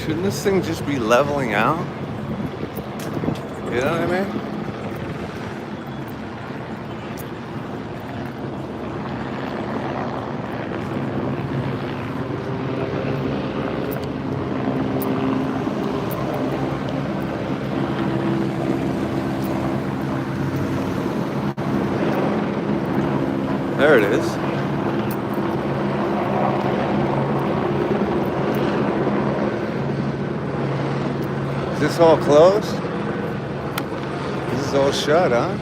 Shouldn't this thing just be leveling out? You know what I mean? There it is. Is this all closed? This is all shut, huh?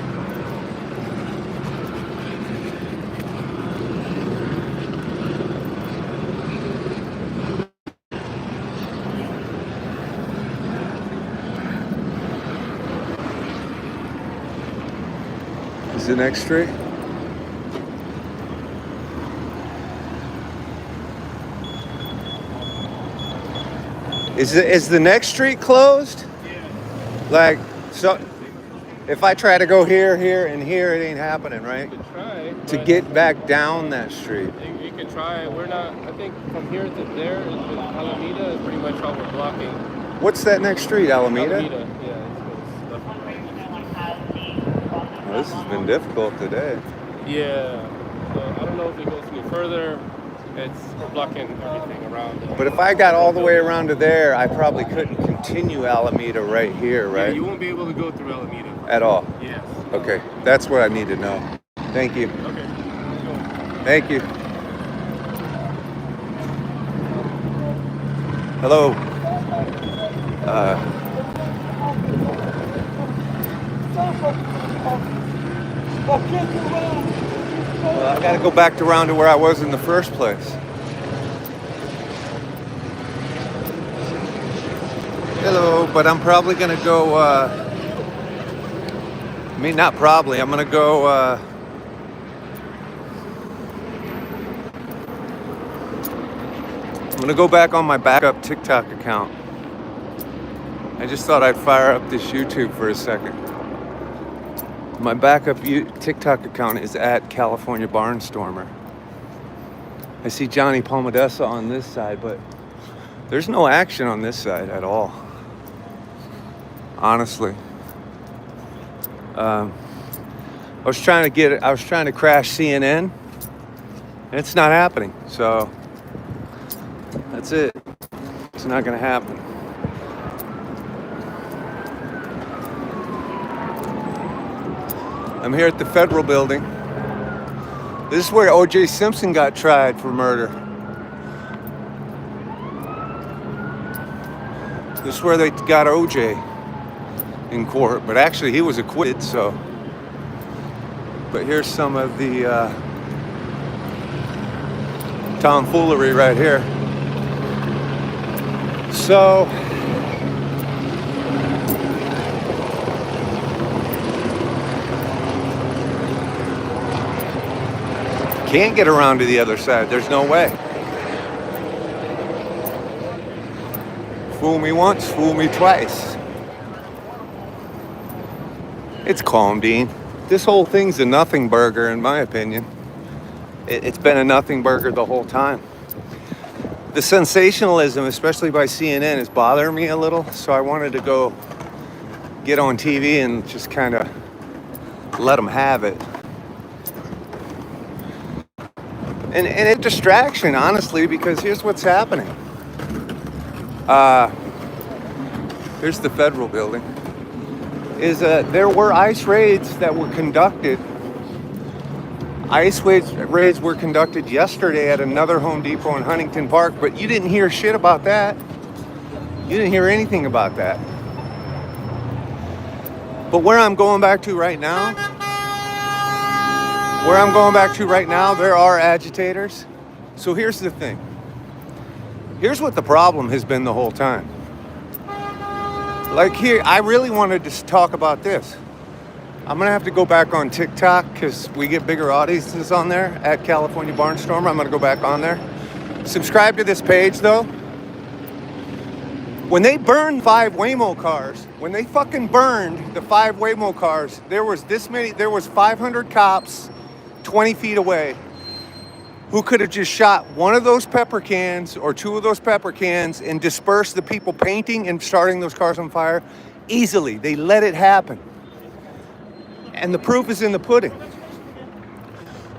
Is the next street? Is the next street closed? Yeah. Like, so if I try to go here, and here, it ain't happening, right? You could try. To get back down that street. You can try. We're not, I think from here to there, Alameda is pretty much all we're blocking. What's that next street, Alameda? Alameda, yeah. It's Oh, this has been difficult today. yeah. So I don't know if it goes any further. We're blocking everything around. But if I got all the way around to there, I probably couldn't continue Alameda right here, right? Yeah, you won't be able to go through Alameda. At all? Yes. Okay, that's what I need to know. Thank you. Okay. Thank you. Hello. Well, I gotta go back around to where I was in the first place. Hello, but I'm probably gonna go, not probably, I'm gonna go, I'm gonna go back on my backup TikTok account. I just thought I'd fire up this YouTube for a second. My backup TikTok account is at California Barnstormer. I see Johnny Palmadessa on this side, but there's no action on this side at all. Honestly. I was trying to crash CNN, and it's not happening. So that's it. It's not gonna happen. I'm here at the Federal Building. This is where O.J. Simpson got tried for murder. This is where they got O.J. in court, but actually he was acquitted, so. But here's some of the tomfoolery right here. So, can't get around to the other side. There's no way. Fool me once, fool me twice. It's calm, Dean. This whole thing's a nothing burger, in my opinion. It's been a nothing burger the whole time. The sensationalism, especially by CNN, is bothering me a little, so I wanted to go get on TV and just kind of let them have it. And it's a distraction, honestly, because here's what's happening. Here's the Federal Building. There were ICE raids that were conducted. ICE raids were conducted yesterday at another Home Depot in Huntington Park, but you didn't hear shit about that. You didn't hear anything about that. But where I'm going back to right now, there are agitators. So here's the thing. Here's what the problem has been the whole time. Like here, I really wanted to talk about this. I'm gonna have to go back on TikTok because we get bigger audiences on there at California Barnstormer. I'm gonna go back on there. Subscribe to this page though. When they burned 5 Waymo cars, when they fucking burned the 5 Waymo cars, there was 500 cops 20 feet away. who could have just shot one of those pepper cans or two of those pepper cans and dispersed the people painting and starting those cars on fire easily. They let it happen. And the proof is in the pudding.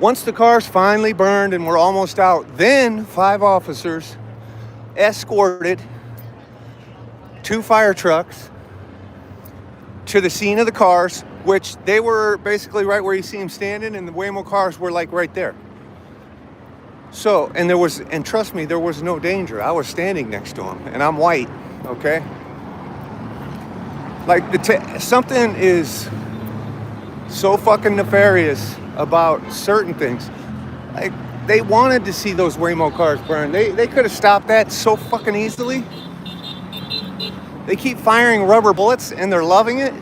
Once the cars finally burned and were almost out, then 5 officers escorted 2 fire trucks to the scene of the cars, which they were basically right where you see them standing, and the Waymo cars were like right there. So, and trust me, there was no danger. I was standing next to them, and I'm white, okay? Like, something is so fucking nefarious about certain things. Like, they wanted to see those Waymo cars burn. They could have stopped that so fucking easily. They keep firing rubber bullets, and they're loving it.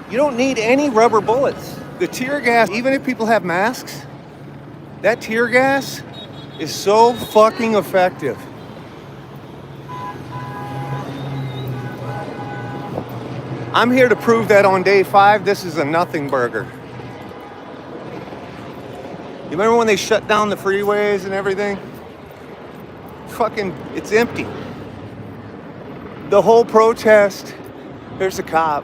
You don't need any rubber bullets. The tear gas, even if people have masks, that tear gas is so fucking effective. I'm here to prove that on day 5, this is a nothing burger. You remember when they shut down the freeways and everything? Fucking, it's empty. The whole protest, there's a cop.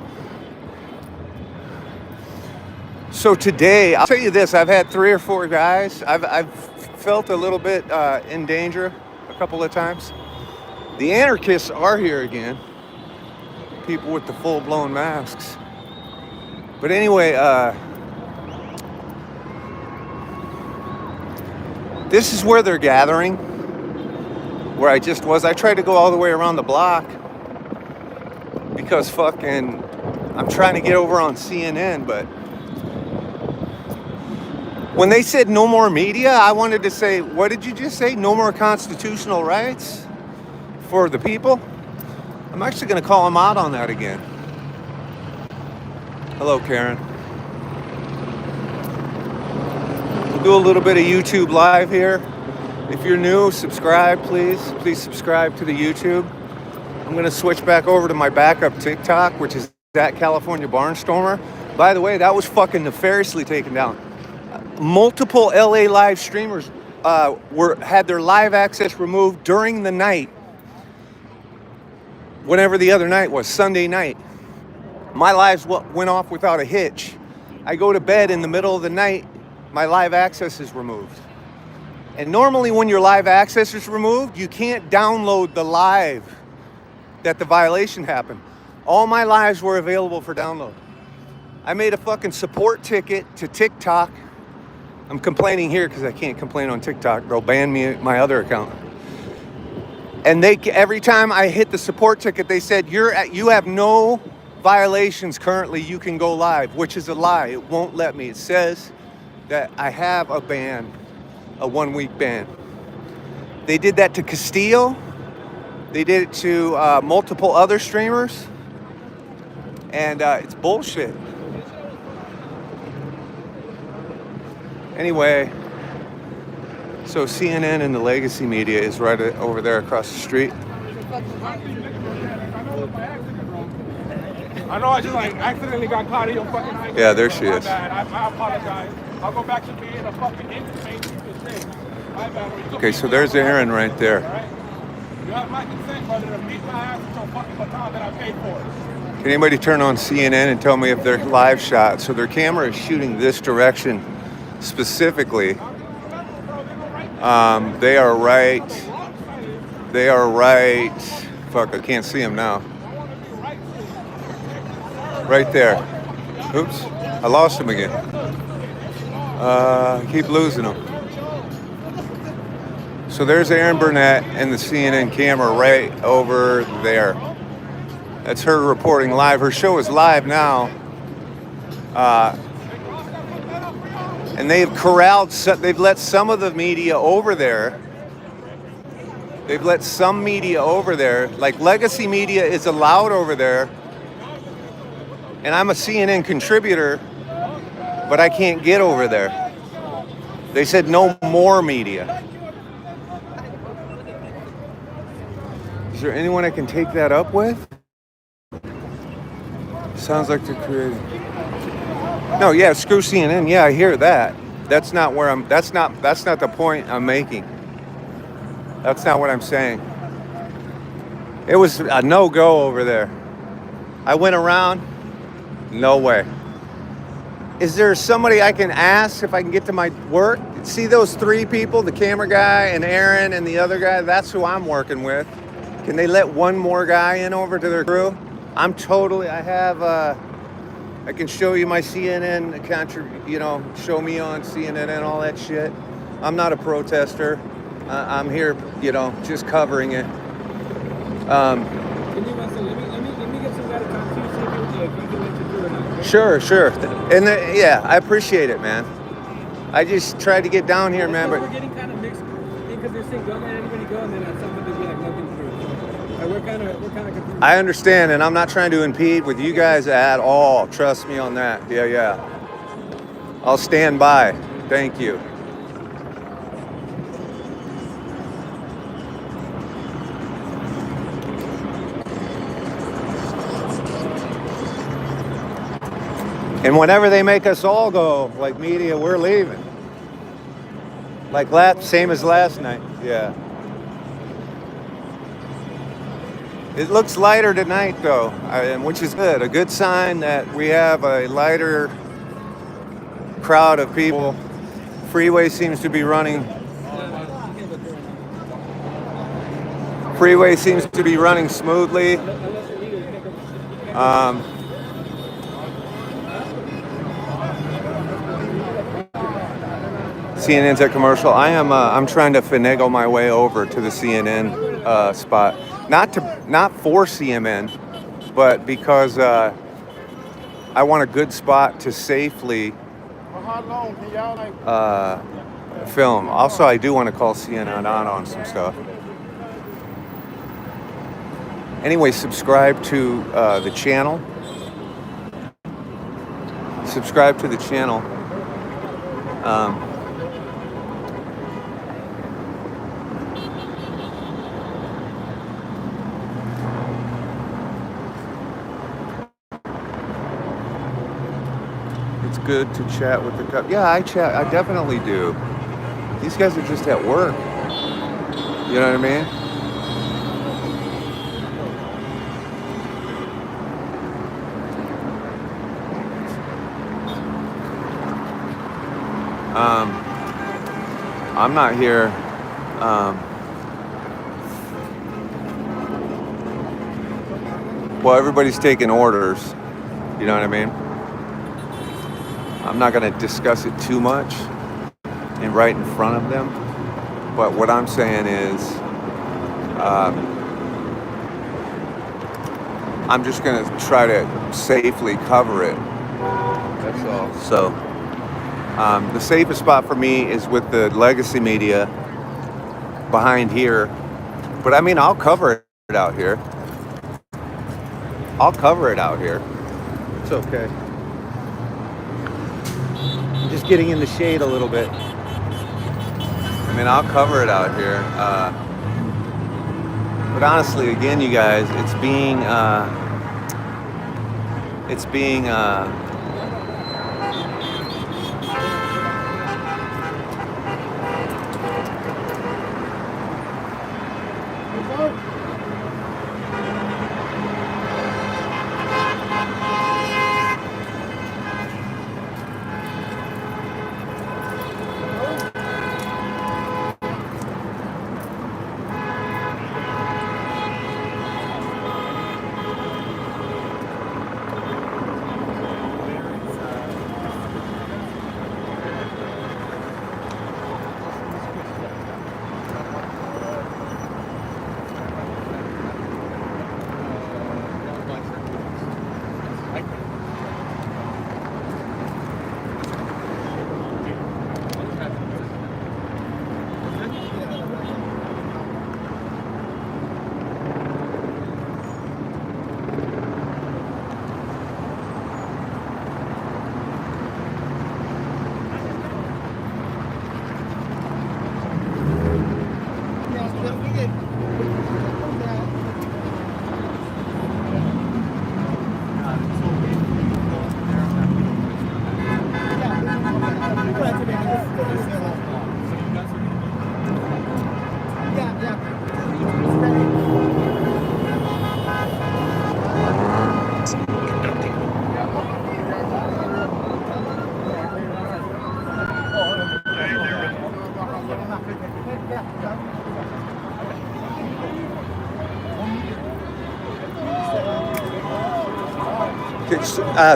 So today, I'll tell you this, I've had 3 or 4 guys. I've felt a little bit in danger a couple of times. The anarchists are here again. People with the full-blown masks. But anyway, this is where they're gathering, where I just was. I tried to go all the way around the block because fucking, I'm trying to get over on CNN, but when they said no more media, I wanted to say, what did you just say? No more constitutional rights for the people? I'm actually going to call them out on that again. Hello, Karen. We'll do a little bit of YouTube live here. If you're new, subscribe, please. Please subscribe to the YouTube. I'm going to switch back over to my backup TikTok, which is at California Barnstormer. By the way, that was fucking nefariously taken down. Multiple LA live streamers had their live access removed during the night, whenever the other night was, Sunday night. My lives went off without a hitch. I go to bed in the middle of the night, my live access is removed. And normally when your live access is removed, you can't download the live that the violation happened. All my lives were available for download. I made a fucking support ticket to TikTok. I'm complaining here because I can't complain on TikTok. They'll ban me my other account. And every time I hit the support ticket, they said, you have no violations currently. You can go live, which is a lie. It won't let me. It says that I have a ban, a 1-week ban. They did that to Castillo. They did it to multiple other streamers. And it's bullshit. Anyway, so CNN and the legacy media is right over there across the street. I know I just accidentally got caught in your fucking eye. Yeah, there she is. I apologize. I'll go back to being a fucking inmate. My bad. Okay, so there's Aaron right there. You have my consent, brother, to beat my ass with your fucking baton that I paid for. Can anybody turn on CNN and tell me if they're live shot? So their camera is shooting this direction specifically. They are right. Fuck, I can't see them now. Right there. Oops, I lost him again. Keep losing them. So there's Aaron Burnett and the CNN camera right over there. That's her reporting live. Her show is live now. And they've they've let some of the media over there. They've let some media over there. Like legacy media is allowed over there. And I'm a CNN contributor, but I can't get over there. They said no more media. Is there anyone I can take that up with? Sounds like they're creating. No, yeah, screw CNN. Yeah, I hear that. That's not where I'm. That's not the point I'm making. That's not what I'm saying. It was a no-go over there. I went around. No way. Is there somebody I can ask if I can get to my work? See those three people, the camera guy and Aaron and the other guy? That's who I'm working with. Can they let one more guy in over to their crew? I have, I can show you my CNN, show me on CNN and all that shit. I'm not a protester. I'm here, just covering it. Can you let me get some guy to talk to you, see if you can let you through or not. Sure. And yeah, I appreciate it, man. I just tried to get down here, man, but we're getting kind of mixed because they're saying don't let anybody go, and then at some point they'll be like nothing through. So we're kind of confused. I understand, and I'm not trying to impede with you guys at all. Trust me on that. Yeah. I'll stand by. Thank you. And whenever they make us all go, like media, we're leaving. Like same as last night. Yeah. It looks lighter tonight, though, which is good. A good sign that we have a lighter crowd of people. Freeway seems to be running. Freeway seems to be running smoothly. CNN's at commercial. I'm trying to finagle my way over to the CNN spot. Not for CNN, but because I want a good spot to safely film. Also, I do want to call CNN on some stuff. Anyway, subscribe to the channel. Subscribe to the channel. It's good to chat with the cup. Yeah, I chat. I definitely do. These guys are just at work. You know what I mean? I'm not here. Well, everybody's taking orders. You know what I mean? I'm not going to discuss it too much and right in front of them. But what I'm saying is, I'm just going to try to safely cover it. That's all. So, the safest spot for me is with the legacy media behind here. But I mean, I'll cover it out here. It's okay. I'm just getting in the shade a little bit. I mean, I'll cover it out here. But honestly, again, you guys, it's being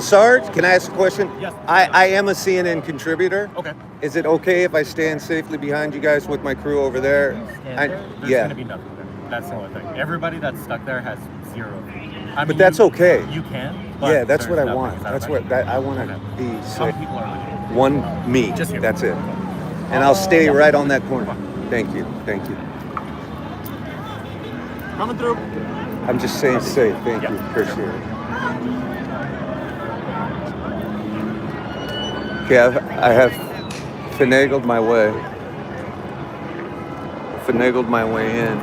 Sarge, can I ask a question? Yes. I am a CNN contributor. Okay. Is it okay if I stand safely behind you guys with my crew over there? There's Yeah. going to be nothing there. That's the only thing. Everybody that's stuck there has zero. I mean, But that's okay. You can. But Yeah, that's what I there's want. nothing. That's what I want to be Some safe. people are legit. One me. Just you. That's it. And I'll stay Yeah. right on that corner. Thank you. Thank you. Coming through. I'm just saying safe. Thank Yeah. you. Appreciate it. Okay, I have finagled my way. Finagled my way in.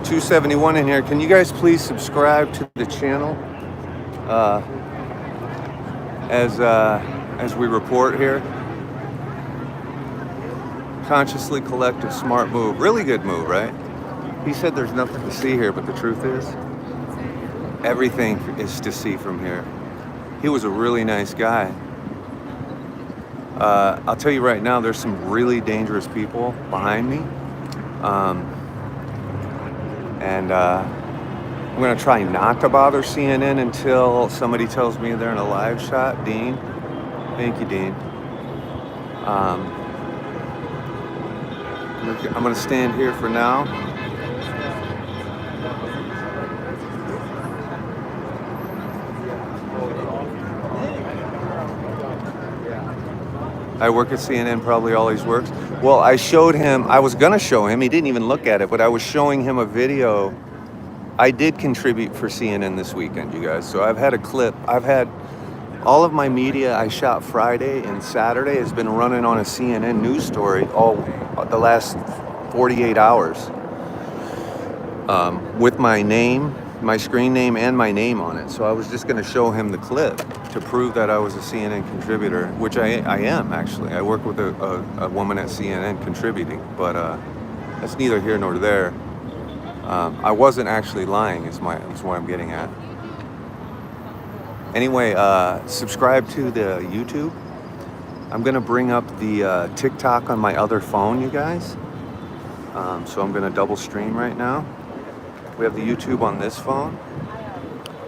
271 in here. Can you guys please subscribe to the channel as we report here? Consciously collective, smart move. Really good move, right? He said there's nothing to see here, but the truth is, everything is to see from here. He was a really nice guy. I'll tell you right now, there's some really dangerous people behind me. And I'm gonna try not to bother CNN until somebody tells me they're in a live shot. Dean, thank you, Dean. I'm gonna stand here for now. I work at CNN, probably always works. Well, I showed him, I was gonna show him, he didn't even look at it, but I was showing him a video. I did contribute for CNN this weekend, you guys. So I've had a clip. I've had all of my media I shot Friday and Saturday has been running on a CNN news story all the last 48 hours with my name, my screen name, and my name on it. So I was just gonna show him the clip to prove that I was a CNN contributor, which I am actually. I work with a woman at CNN contributing, but that's neither here nor there. I wasn't actually lying is what I'm getting at. Anyway, subscribe to the YouTube. I'm gonna bring up the TikTok on my other phone, you guys. So I'm gonna double stream right now. We have the YouTube on this phone,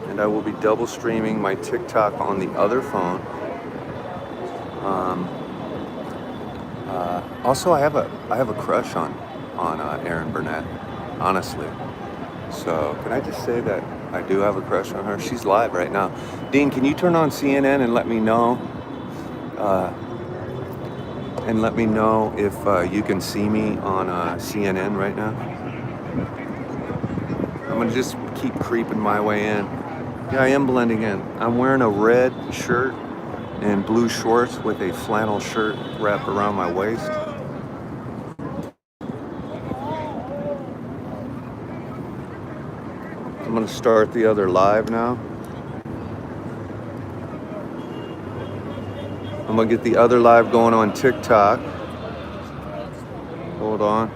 and I will be double streaming my TikTok on the other phone. Also, I have a crush on Erin Burnett, honestly. So can I just say that I do have a crush on her? She's live right now. Dean, can you turn on CNN and let me know? If you can see me on CNN right now. I'm gonna just keep creeping my way in. Yeah, I am blending in. I'm wearing a red shirt and blue shorts with a flannel shirt wrapped around my waist. I'm gonna start the other live now. I'm gonna get the other live going on TikTok. Hold on.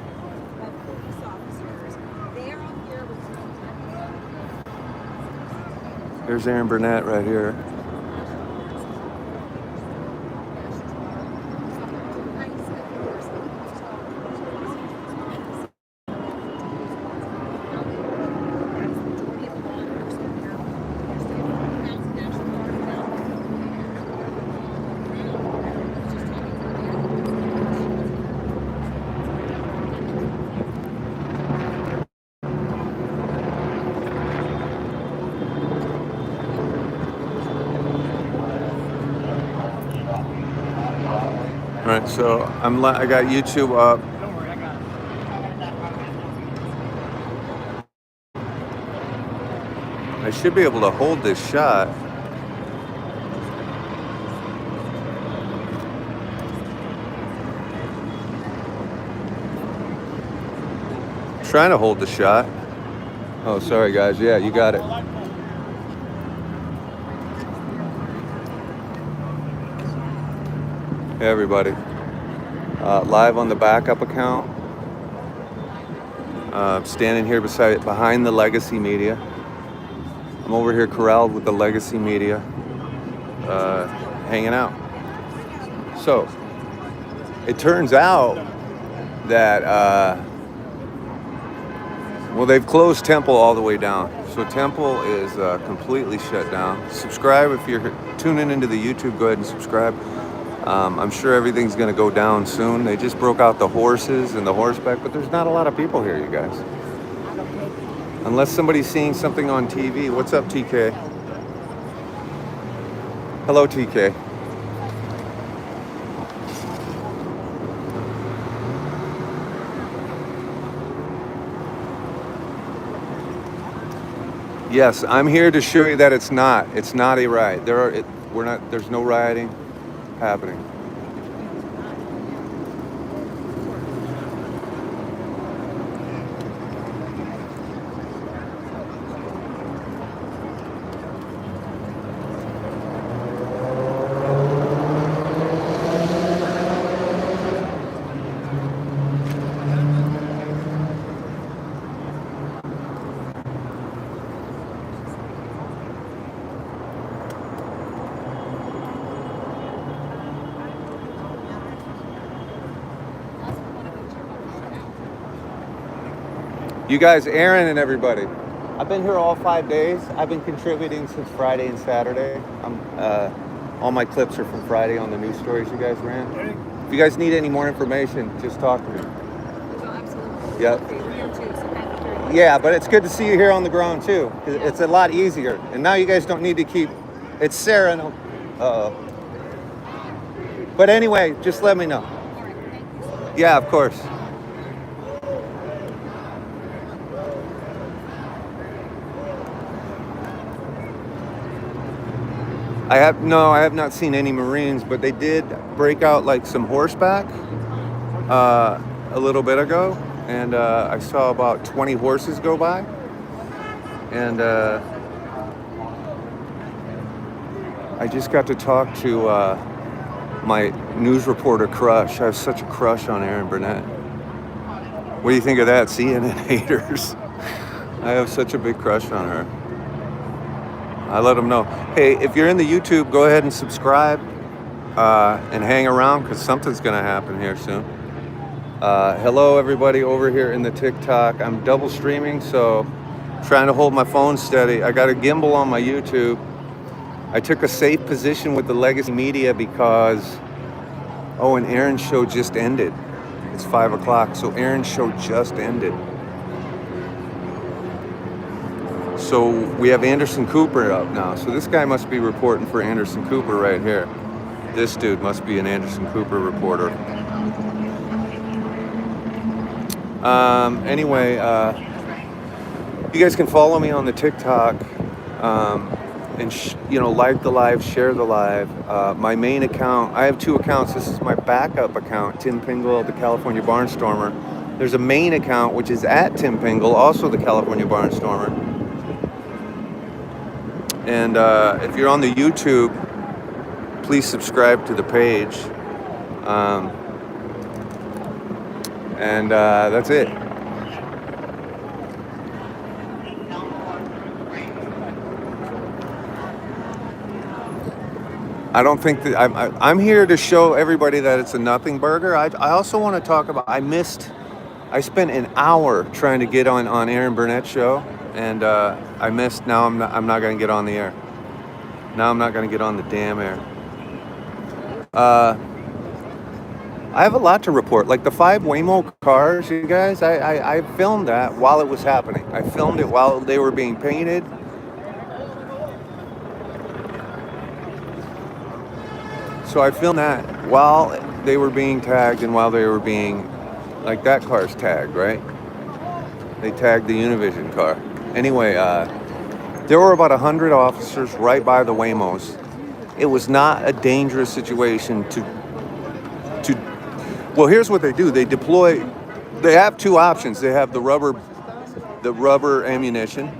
Here's Erin Burnett right here. All right, so I got YouTube up. Don't worry, I got it. I should be able to hold this shot. Trying to hold the shot. Oh, sorry guys. Yeah, you got it. Hey everybody. live on the backup account. Standing here behind the legacy media. I'm over here corralled with the legacy media, hanging out. So, it turns out that, well, they've closed Temple all the way down. So Temple is completely shut down. Subscribe if you're tuning into the YouTube. Go ahead and subscribe. I'm sure everything's going to go down soon. They just broke out the horses and the horseback, but there's not a lot of people here, you guys. Unless somebody's seeing something on TV. What's up, TK? Hello, TK. Yes, I'm here to show you that it's not a riot. There's no rioting happening. You guys, Aaron and everybody, I've been here all 5 days. I've been contributing since Friday and Saturday. All my clips are from Friday on the news stories you guys ran. If you guys need any more information, just talk to me. Absolutely. Yep. Yeah, but it's good to see you here on the ground too. It's a lot easier. And now you guys don't need to keep, it's Sarah. But anyway, just let me know. Yeah, of course. I have not seen any Marines, but they did break out like some horseback a little bit ago, and I saw about 20 horses go by, and I just got to talk to my news reporter crush. I have such a crush on Erin Burnett. What do you think of that, CNN haters? I have such a big crush on her. I let them know. Hey, if you're in the YouTube, go ahead and subscribe and hang around because something's going to happen here soon. Hello, everybody over here in the TikTok. I'm double streaming, so trying to hold my phone steady. I got a gimbal on my YouTube. I took a safe position with the legacy media because, and Aaron's show just ended. It's 5 o'clock, so Aaron's show just ended. So we have Anderson Cooper up now. So this guy must be reporting for Anderson Cooper right here. This dude must be an Anderson Cooper reporter. Anyway, you guys can follow me on the TikTok and like the live, share the live. My main account, I have 2 accounts. This is my backup account, Tim Pingel, the California Barnstormer. There's a main account which is at Tim Pingel, also the California Barnstormer. And if you're on the YouTube, please subscribe to the page. And that's it. I don't think that I'm here to show everybody that it's a nothing burger. I also want to talk about, I spent an hour trying to get on Erin Burnett's show, and I missed. Now I'm not going to get on the air. Now I'm not going to get on the damn air. I have a lot to report. Like the 5 Waymo cars, you guys, I filmed that while it was happening. I filmed it while they were being painted. So I filmed that while they were being tagged and while they were being, like that car's tagged, right? They tagged the Univision car. Anyway, there were about 100 officers right by the Waymos. It was not a dangerous situation well, here's what they do. They have 2 options. They have the rubber ammunition,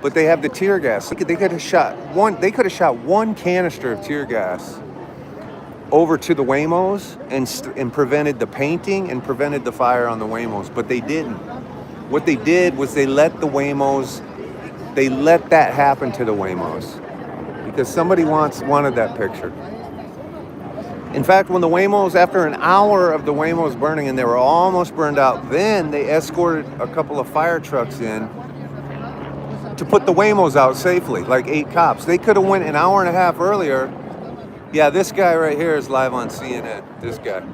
but they have the tear gas. They could have shot one canister of tear gas over to the Waymos and prevented the painting and prevented the fire on the Waymos, but they didn't. What they did was they let that happen to the Waymos because somebody wanted that picture. In fact, when the Waymos, after an hour of the Waymos burning and they were almost burned out, then they escorted a couple of fire trucks in to put the Waymos out safely, like 8 cops. They could have went an hour and a half earlier. Yeah, this guy right here is live on CNN. This guy.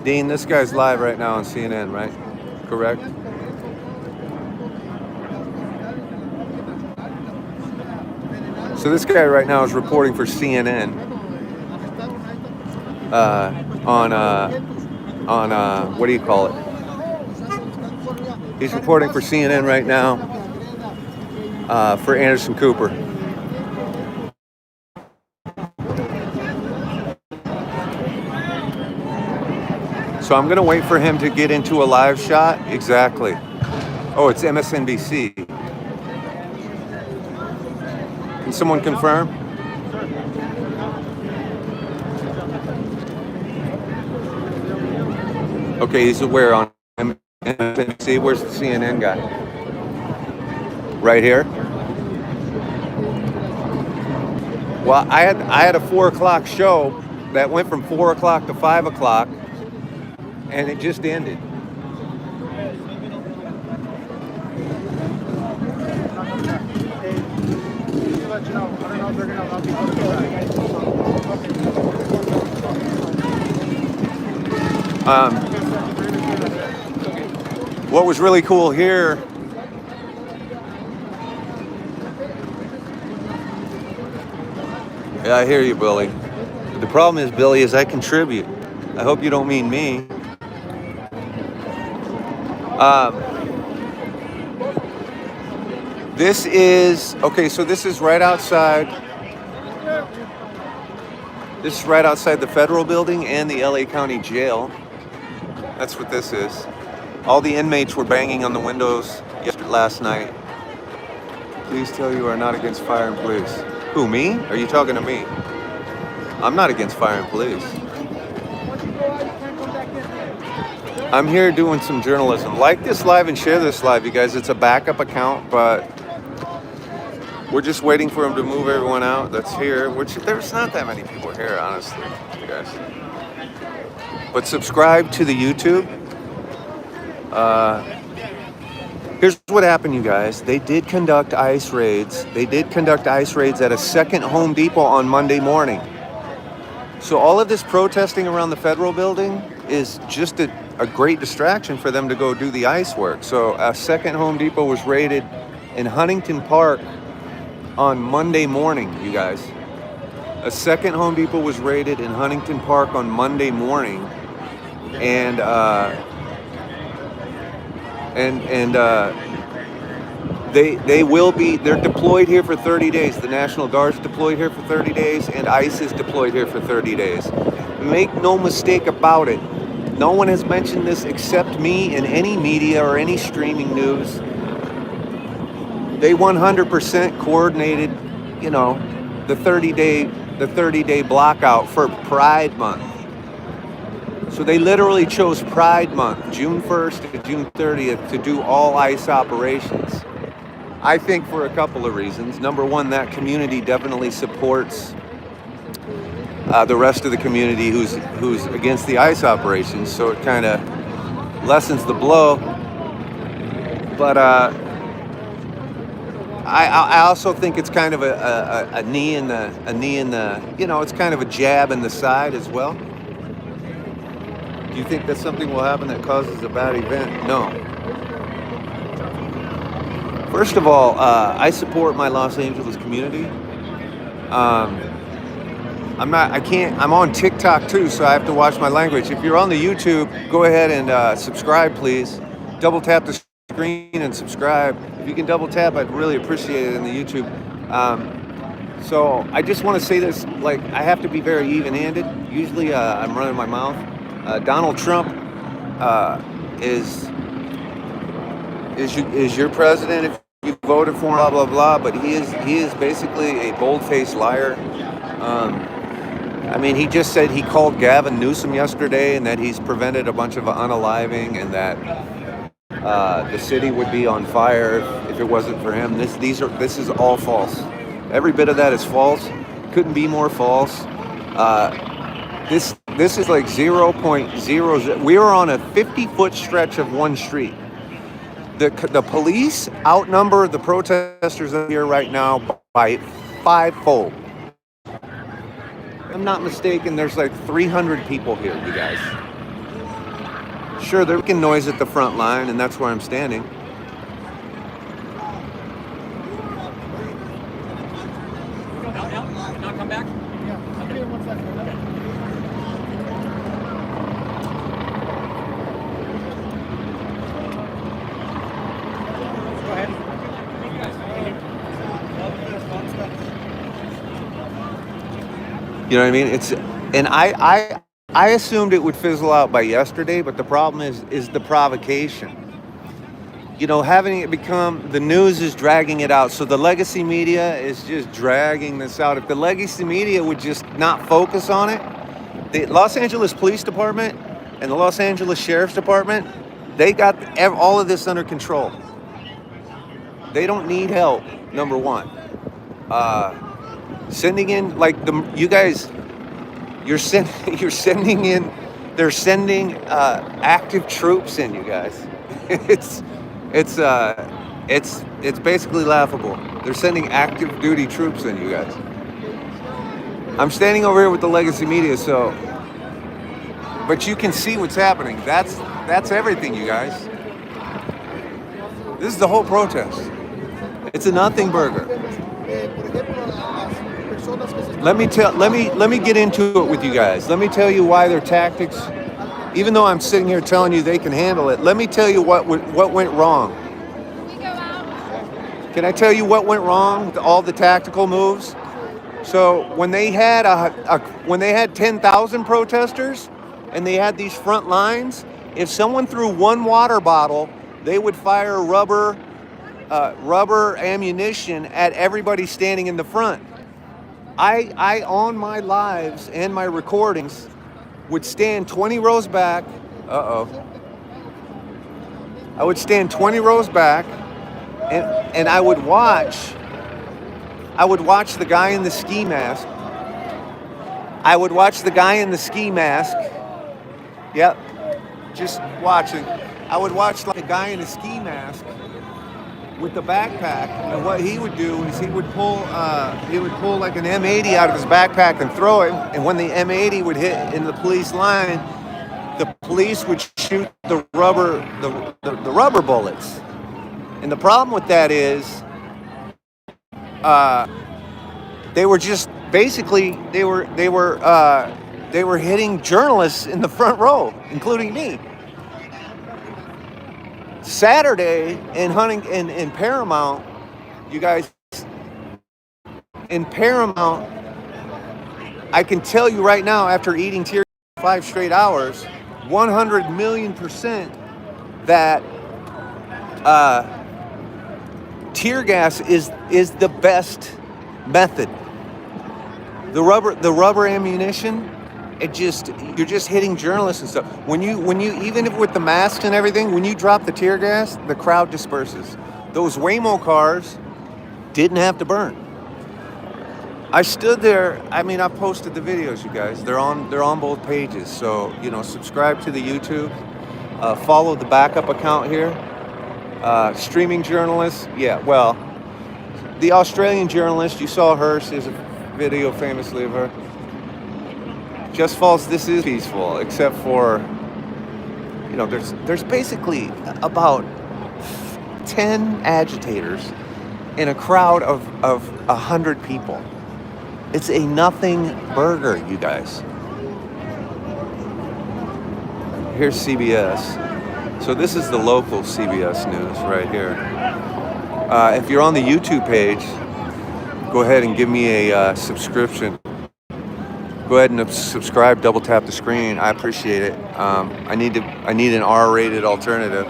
Dean, this guy's live right now on CNN, right? Correct? So this guy right now is reporting for CNN on what do you call it? He's reporting for CNN right now for Anderson Cooper. So I'm gonna wait for him to get into a live shot. Exactly. Oh, it's MSNBC. Can someone confirm? Okay, he's aware on MSNBC. Where's the CNN guy? Right here. Well, I had a 4 o'clock show that went from 4 o'clock to 5 o'clock, and it just ended. What was really cool here, yeah, I hear you, Billy. The problem is, Billy, is I contribute. I hope you don't mean me. This is, okay, so this is right outside. This is right outside the federal building and the LA County Jail. That's what this is. All the inmates were banging on the windows last night. Please tell you are not against fire and police. Who, me? Are you talking to me? I'm not against fire and police. I'm here doing some journalism. Like this live and share this live, you guys. It's a backup account, but we're just waiting for him to move everyone out that's here, which there's not that many people here, honestly, you guys. But subscribe to the YouTube. Here's what happened, you guys. They did conduct ICE raids. They did conduct ICE raids at a second Home Depot on Monday morning. So all of this protesting around the federal building is just a great distraction for them to go do the ICE work. So a second Home Depot was raided in Huntington Park on Monday morning, you guys. A second Home Depot was raided in Huntington Park on Monday morning, and they're deployed here for 30 days. The National Guard's deployed here for 30 days, and ICE is deployed here for 30 days. Make no mistake about it. No one has mentioned this except me in any media or any streaming news. They 100% coordinated, you know, the 30-day blackout for Pride Month. So they literally chose Pride Month, June 1st to June 30th, to do all ICE operations. I think for a couple of reasons. Number one, that community definitely supports the rest of the community who's against the ICE operations, so it kind of lessens the blow. But I also think it's kind of a knee in the you know, it's kind of a jab in the side as well. Do you think that something will happen that causes a bad event? No. First of all, I support my Los Angeles community. I'm on TikTok too, so I have to watch my language. If you're on the YouTube, go ahead and subscribe, please. Double tap the screen and subscribe. If you can double tap, I'd really appreciate it in the YouTube. So I just want to say this, like, I have to be very even-handed. Usually I'm running my mouth. Donald Trump is your president if you voted for him, blah, blah, blah, but he is basically a bold-faced liar. I mean, he just said he called Gavin Newsom yesterday and that he's prevented a bunch of unaliving and that the city would be on fire if it wasn't for him. This is all false. Every bit of that is false. Couldn't be more false. This is like 0.00. We were on a 50-foot stretch of one street. The police outnumber the protesters here right now by fivefold. I'm not mistaken, there's like 300 people here, you guys. Sure, they're making noise at the front line, and that's where I'm standing. Now come back? Yeah, I'll be here 1 second. Go ahead. You know what I mean? And I assumed it would fizzle out by yesterday, but the problem is the provocation. You know, having it become, the news is dragging it out. So the legacy media is just dragging this out. If the legacy media would just not focus on it, the Los Angeles Police Department and the Los Angeles Sheriff's Department, they got all of this under control. They don't need help, number one. Sending in, like, you guys, you're sending in, they're sending active troops in, you guys. It's basically laughable. They're sending active duty troops in, you guys. I'm standing over here with the legacy media, so, but you can see what's happening. That's everything, you guys. This is the whole protest. It's a nothing burger. Let me get into it with you guys. Let me tell you why their tactics, even though I'm sitting here telling you they can handle it, let me tell you what went wrong. Can I tell you what went wrong with all the tactical moves? So when they had when they had 10,000 protesters and they had these front lines, if someone threw one water bottle, they would fire rubber ammunition at everybody standing in the front. I on my lives and my recordings would stand 20 rows back. I would stand 20 rows back and I would watch the guy in the ski mask. I would watch the guy in the ski mask. Yep. Just watching. I would watch like a guy in a ski mask with the backpack, and what he would do is he would pull like an M80 out of his backpack and throw it, and when the M80 would hit in the police line, the police would shoot the rubber bullets. And the problem with that is they were just basically they were hitting journalists in the front row, including me. Saturday in Paramount, you guys, in Paramount, I can tell you right now, after eating tear 5 straight hours, 100,000,000% that tear gas is the best method. The rubber ammunition, you're just hitting journalists and stuff. When you even if with the masks and everything, when you drop the tear gas, the crowd disperses. Those Waymo cars didn't have to burn. I stood there. I mean, I posted the videos, you guys. They're on both pages. So, you know, subscribe to the YouTube. Follow the backup account here. Streaming journalists. Yeah, well, the Australian journalist, you saw her. There's a video famously of her. Just false, this is peaceful, except for, you know, there's basically about 10 agitators in a crowd of 100 people. It's a nothing burger, you guys. Here's CBS. So this is the local CBS news right here. If you're on the YouTube page, go ahead and give me a subscription. Go ahead and subscribe, double tap the screen. I appreciate it. I need an R-rated alternative.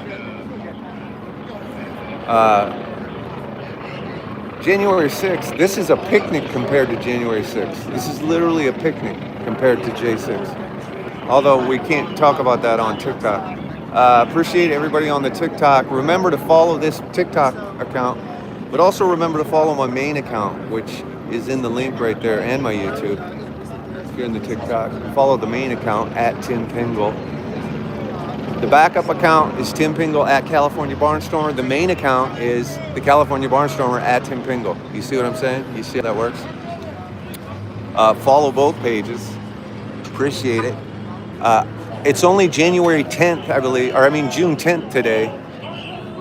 January 6th, this is a picnic compared to January 6th. This is literally a picnic compared to J6. Although we can't talk about that on TikTok. Appreciate everybody on the TikTok. Remember to follow this TikTok account, but also remember to follow my main account, which is in the link right there, and my YouTube. If you're in the TikTok, follow the main account at Tim Pingel. The backup account is Tim Pingel at California Barnstormer. The main account is the California Barnstormer at Tim Pingel. You see what I'm saying? You see how that works? Follow both pages. Appreciate it. It's only January 10th, I believe, or I mean June 10th today.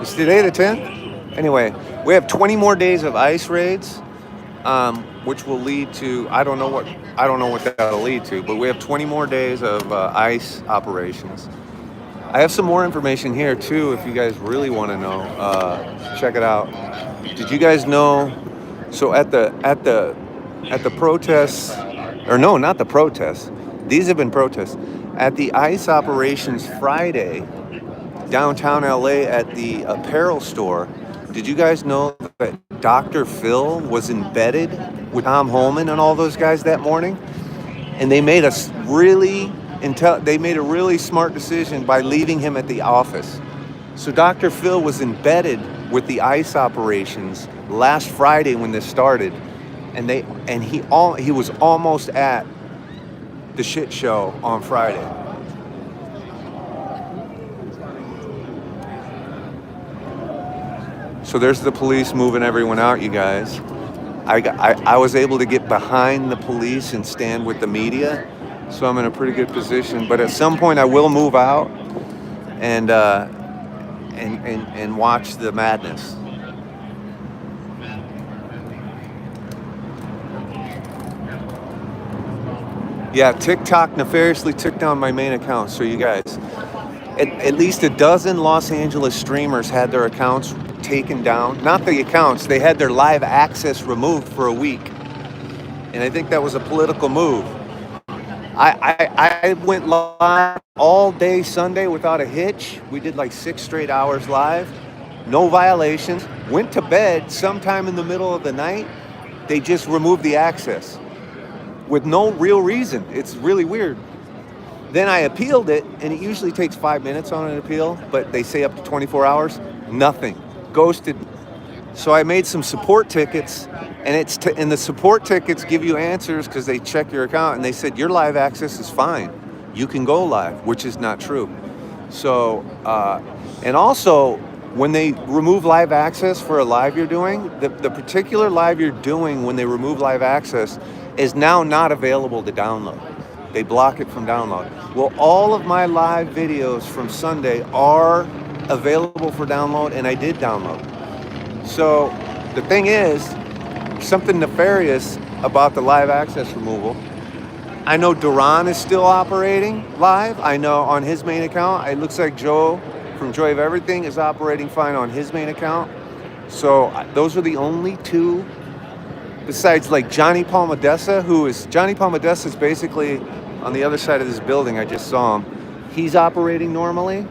Is today the 10th? Anyway, we have 20 more days of ice raids, which will lead to I don't know what that'll lead to, but we have 20 more days of ice operations. I have some more information here too, if you guys really want to know. Check it out. Did you guys know? So at the protests, or no, not the protests. These have been protests. At the ICE operations Friday, downtown LA at the apparel store, did you guys know that Dr. Phil was embedded with Tom Holman and all those guys that morning? And they made a really smart decision by leaving him at the office. So Dr. Phil was embedded with the ICE operations last Friday when this started, and he was almost at the shit show on Friday. So there's the police moving everyone out, you guys. I was able to get behind the police and stand with the media, so I'm in a pretty good position. But at some point, I will move out and watch the madness. Yeah, TikTok nefariously took down my main account. So you guys, at least a dozen Los Angeles streamers had their accounts taken down. Not the accounts, they had their live access removed for a week. And I think that was a political move. I went live all day Sunday without a hitch. We did like 6 straight hours live. No violations. Went to bed sometime in the middle of the night. They just removed the access with no real reason. It's really weird. Then I appealed it, and it usually takes 5 minutes on an appeal, but they say up to 24 hours. Nothing. Ghosted. So I made some support tickets, and the support tickets give you answers because they check your account, and they said your live access is fine. You can go live, which is not true. So, and also, when they remove live access for a live you're doing, the particular live you're doing when they remove live access is now not available to download. They block it from download. Well, all of my live videos from Sunday are available for download, and I did download. So the thing is, something nefarious about the live access removal. I know Duran is still operating live. I know on his main account, it looks like Joe from Joy of Everything is operating fine on his main account. So those are the only two, besides like Johnny Palmadessa, Johnny Palmadessa is basically on the other side of this building. I just saw him. He's operating normally.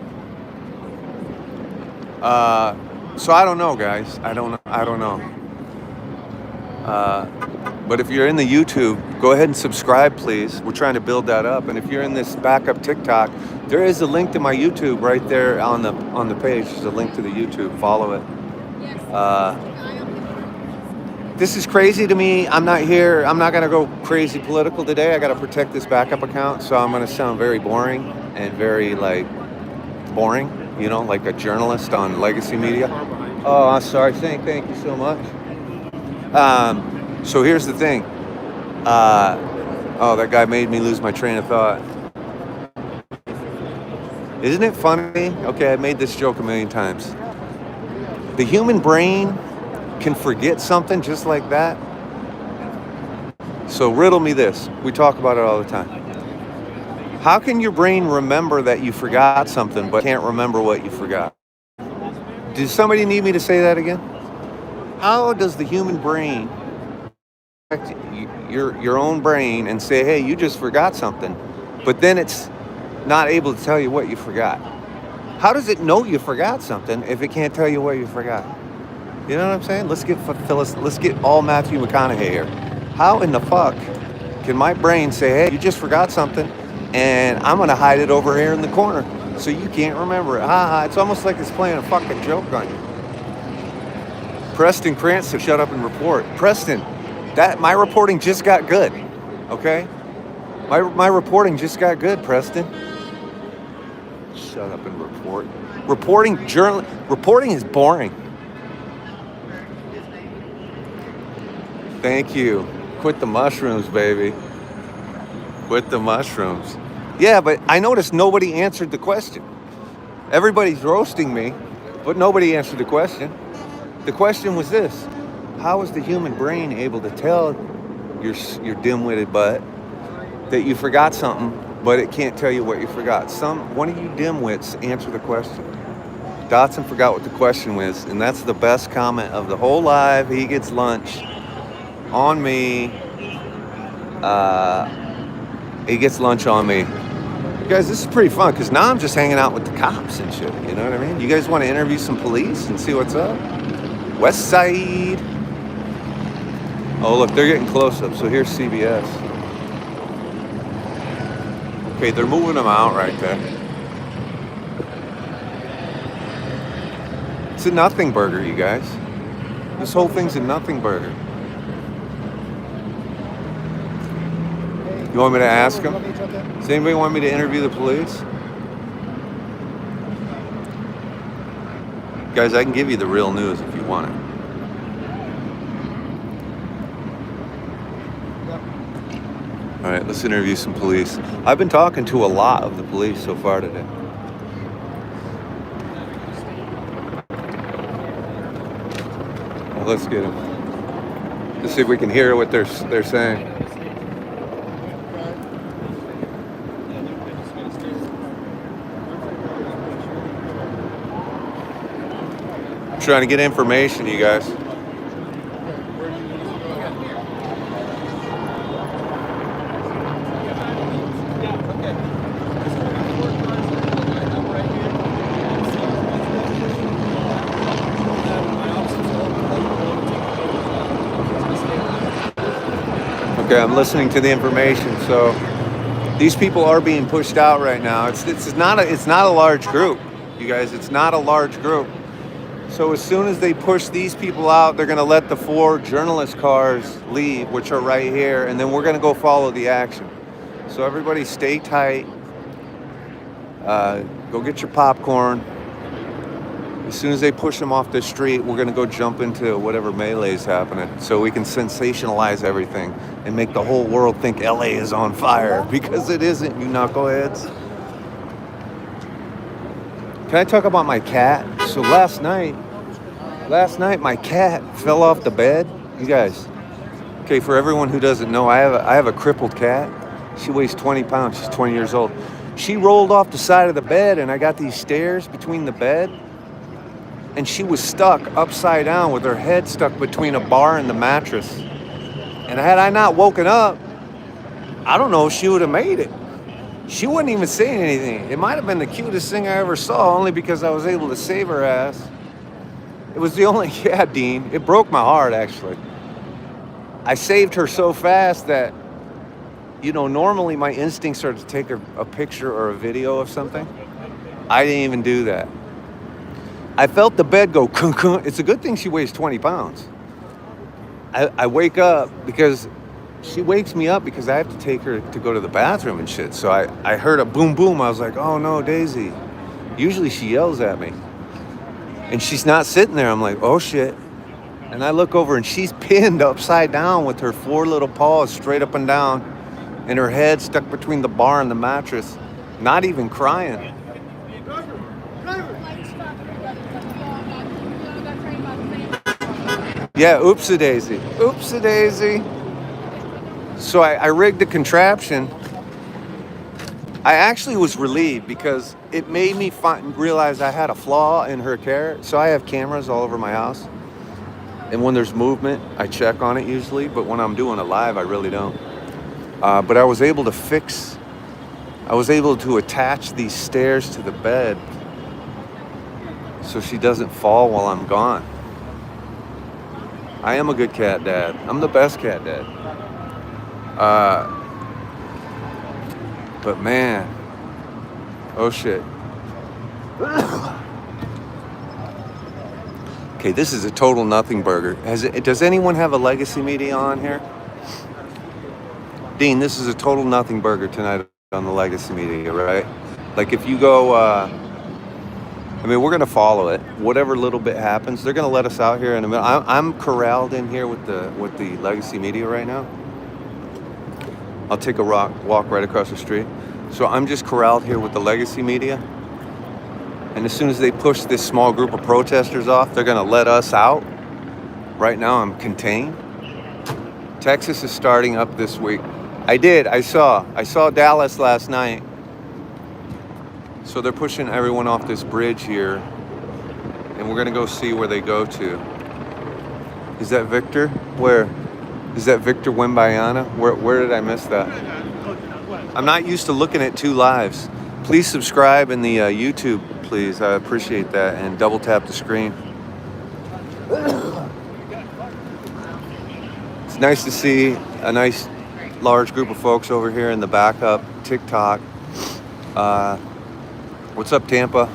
So I don't know, guys. I don't know. But if you're in the YouTube, go ahead and subscribe, please. We're trying to build that up. And if you're in this backup TikTok, there is a link to my YouTube right there on the page. There's a link to the YouTube. Follow it. This is crazy to me. I'm not going to go crazy political today. I got to protect this backup account. So I'm going to sound very boring and very boring, like a journalist on legacy media. Oh, I'm sorry. Thank you so much. So here's the thing. That guy made me lose my train of thought. Isn't it funny? Okay, I made this joke a million times. The human brain can forget something just like that. So riddle me this. We talk about it all the time. How can your brain remember that you forgot something but can't remember what you forgot? Does somebody need me to say that again? How does the human brain affect your own brain and say, hey, you just forgot something, but then it's not able to tell you what you forgot? How does it know you forgot something if it can't tell you what you forgot? You know what I'm saying? Let's get all Matthew McConaughey here. How in the fuck can my brain say, hey, you just forgot something, and I'm gonna hide it over here in the corner so you can't remember it? It's almost like it's playing a fucking joke on you. Preston Cranston, shut up and report. Preston, my reporting just got good, okay? My reporting just got good, Preston. Shut up and report. Reporting is boring. Thank you. Quit the mushrooms, baby. Quit the mushrooms. Yeah, but I noticed nobody answered the question. Everybody's roasting me, but nobody answered the question. The question was this: how is the human brain able to tell your dim-witted butt that you forgot something, but it can't tell you what you forgot? One of you dimwits answer the question. Dotson forgot what the question was, and that's the best comment of the whole live. He gets lunch on me. He gets lunch on me. You guys, this is pretty fun because now I'm just hanging out with the cops and shit. You know what I mean? You guys want to interview some police and see what's up? West Side. Oh, look, they're getting close up. So here's CBS. Okay, they're moving them out right there. It's a nothing burger, you guys. This whole thing's a nothing burger. You want me to ask them? Does anybody want me to interview the police? Guys, I can give you the real news if you want it. All right, let's interview some police. I've been talking to a lot of the police so far today. Well, let's get them. Let's see if we can hear what they're saying. Trying to get information, you guys. Okay, I'm listening to the information. So these people are being pushed out right now. It's not a large group, you guys. It's not a large group. So as soon as they push these people out, they're going to let the 4 journalist cars leave, which are right here, and then we're going to go follow the action. So everybody stay tight. Go get your popcorn. As soon as they push them off the street, we're going to go jump into whatever melee is happening so we can sensationalize everything and make the whole world think LA is on fire, because it isn't, you knuckleheads. Can I talk about my cat? So last night my cat fell off the bed. You guys, okay, for everyone who doesn't know, I have a crippled cat. She weighs 20 pounds. She's 20 years old. She rolled off the side of the bed, and I got these stairs between the bed, and she was stuck upside down with her head stuck between a bar and the mattress. And had I not woken up, I don't know if she would have made it. She wouldn't even say anything. It might have been the cutest thing I ever saw, only because I was able to save her ass. It was the only, yeah, Dean, it broke my heart, actually. I saved her so fast that, you know, normally my instincts are to take a picture or a video of something. I didn't even do that. I felt the bed go kunk. It's a good thing she weighs 20 pounds. I wake up because she wakes me up because I have to take her to go to the bathroom and shit. So I heard a boom, boom. I was like, oh no, Daisy. Usually she yells at me. And she's not sitting there. I'm like, oh shit. And I look over and she's pinned upside down with her 4 little paws straight up and down and her head stuck between the bar and the mattress, not even crying. Yeah, oopsie-daisy. Oopsie-daisy. So I rigged the contraption. I actually was relieved because it made me realize I had a flaw in her care. So I have cameras all over my house. And when there's movement, I check on it usually. But when I'm doing it live, I really don't. But I was able to attach these stairs to the bed so she doesn't fall while I'm gone. I am a good cat dad. I'm the best cat dad. But man, oh shit. Okay, this is a total nothing burger. Does anyone have a legacy media on here? Dean, this is a total nothing burger tonight on the legacy media, right? Like if you go, I mean, we're going to follow it. Whatever little bit happens, they're going to let us out here in a minute. I'm corralled in here with the legacy media right now. I'll take a walk right across the street. So I'm just corralled here with the legacy media. And as soon as they push this small group of protesters off, they're going to let us out. Right now, I'm contained. Texas is starting up this week. I saw Dallas last night. So they're pushing everyone off this bridge here. And we're going to go see where they go to. Is that Victor? Where? Is that Victor Wimbayana? Where did I miss that? I'm not used to looking at two lives. Please subscribe in the YouTube, please. I appreciate that. And double tap the screen. It's nice to see a nice large group of folks over here in the backup Tik Tok. What's up, Tampa?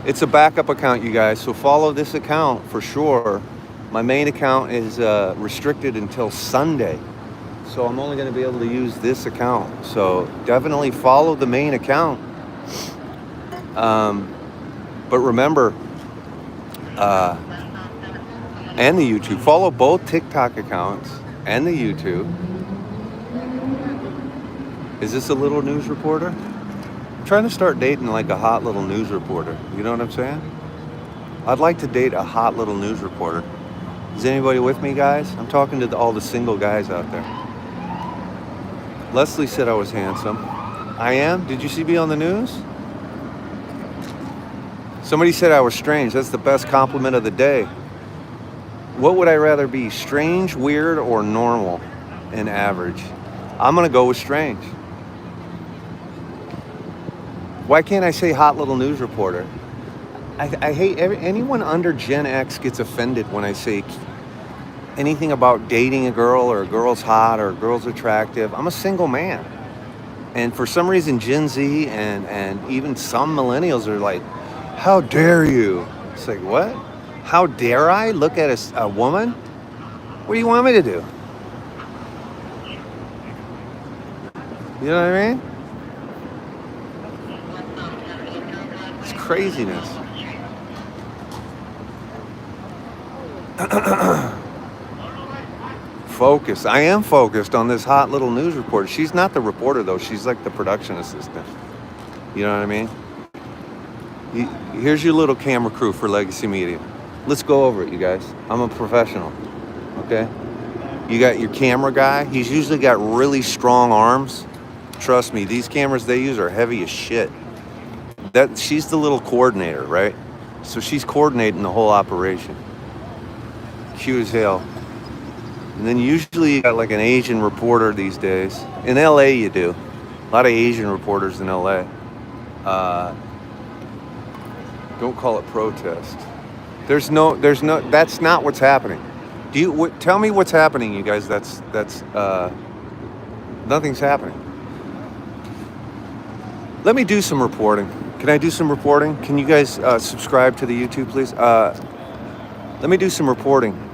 It's a backup account, you guys, so follow this account for sure. My main account is restricted until Sunday, so I'm only going to be able to use this account. So definitely follow the main account. But remember, and the YouTube. Follow both TikTok accounts and the YouTube. Is this a little news reporter? I'm trying to start dating like a hot little news reporter. You know what I'm saying? I'd like to date a hot little news reporter. Is anybody with me, guys? I'm talking to all the single guys out there. Leslie said I was handsome. I am? Did you see me on the news? Somebody said I was strange. That's the best compliment of the day. What would I rather be? Strange, weird, or normal and average? I'm going to go with strange. Why can't I say hot little news reporter? I hate anyone under Gen X gets offended when I say anything about dating a girl or a girl's hot or a girl's attractive. I'm a single man. And for some reason, Gen Z and even some millennials are like, how dare you? It's like, what? How dare I look at a woman? What do you want me to do? You know what I mean? It's craziness. Focus. I am focused on this hot little news reporter. She's not the reporter, though. She's like the production assistant. You know what I mean? Here's your little camera crew for Legacy Media. Let's go over it, you guys. I'm a professional, okay? You got your camera guy. He's usually got really strong arms. Trust me, these cameras they use are heavy as shit. She's the little coordinator, right? So she's coordinating the whole operation. Cute as hell. And then usually you got like an Asian reporter these days. In LA you do. A lot of Asian reporters in LA. Don't call it protest. There's no, that's not what's happening. Tell me what's happening, you guys. Nothing's happening. Let me do some reporting. Can I do some reporting? Can you guys subscribe to the YouTube, please? Let me do some reporting.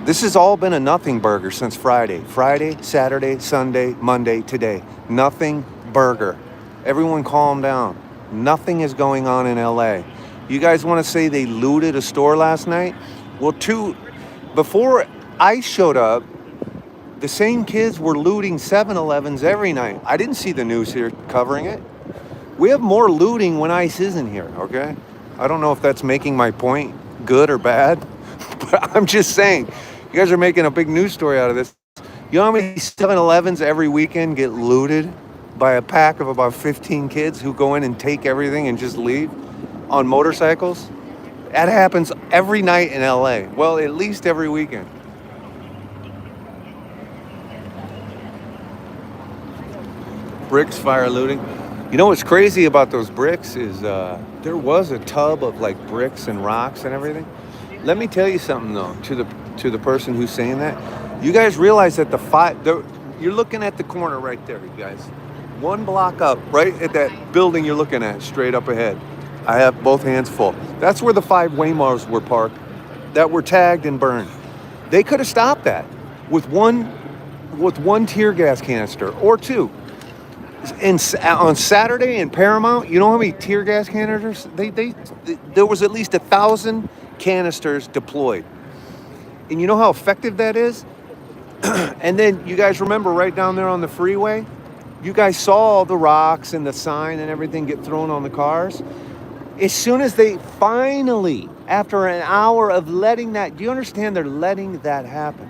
This has all been a nothing burger since Friday. Friday, Saturday, Sunday, Monday, today. Nothing burger. Everyone calm down. Nothing is going on in LA. You guys want to say they looted a store last night? Well, before I showed up, the same kids were looting 7-Elevens every night. I didn't see the news here covering it. We have more looting when ICE isn't here, okay? I don't know if that's making my point good or bad, but I'm just saying, you guys are making a big news story out of this. You know how many 7-Elevens every weekend get looted by a pack of about 15 kids who go in and take everything and just leave on motorcycles? That happens every night in LA. Well, at least every weekend. Bricks, fire looting. You know what's crazy about those bricks is there was a tub of like bricks and rocks and everything. Let me tell you something though, to the person who's saying that. You guys realize that you're looking at the corner right there, you guys. One block up, right at that building you're looking at, straight up ahead. I have both hands full. That's where the 5 Waymars were parked that were tagged and burned. They could have stopped that with one tear gas canister or 2. On Saturday in Paramount, you know how many tear gas canisters? There was at least 1,000 canisters deployed. And you know how effective that is? And then you guys remember right down there on the freeway, you guys saw the rocks and the sign and everything get thrown on the cars. As soon as they finally, after an hour of letting that, do you understand they're letting that happen?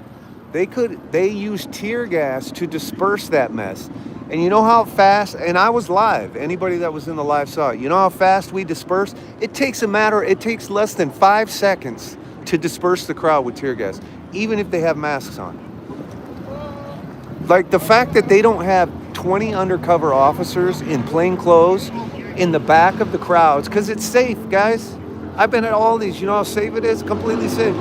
They used tear gas to disperse that mess. And you know how fast, and I was live, anybody that was in the live saw it, you know how fast we disperse? It takes less than 5 seconds to disperse the crowd with tear gas, even if they have masks on. Like the fact that they don't have 20 undercover officers in plain clothes in the back of the crowds, because it's safe, guys. I've been at all these, you know how safe it is? Completely safe.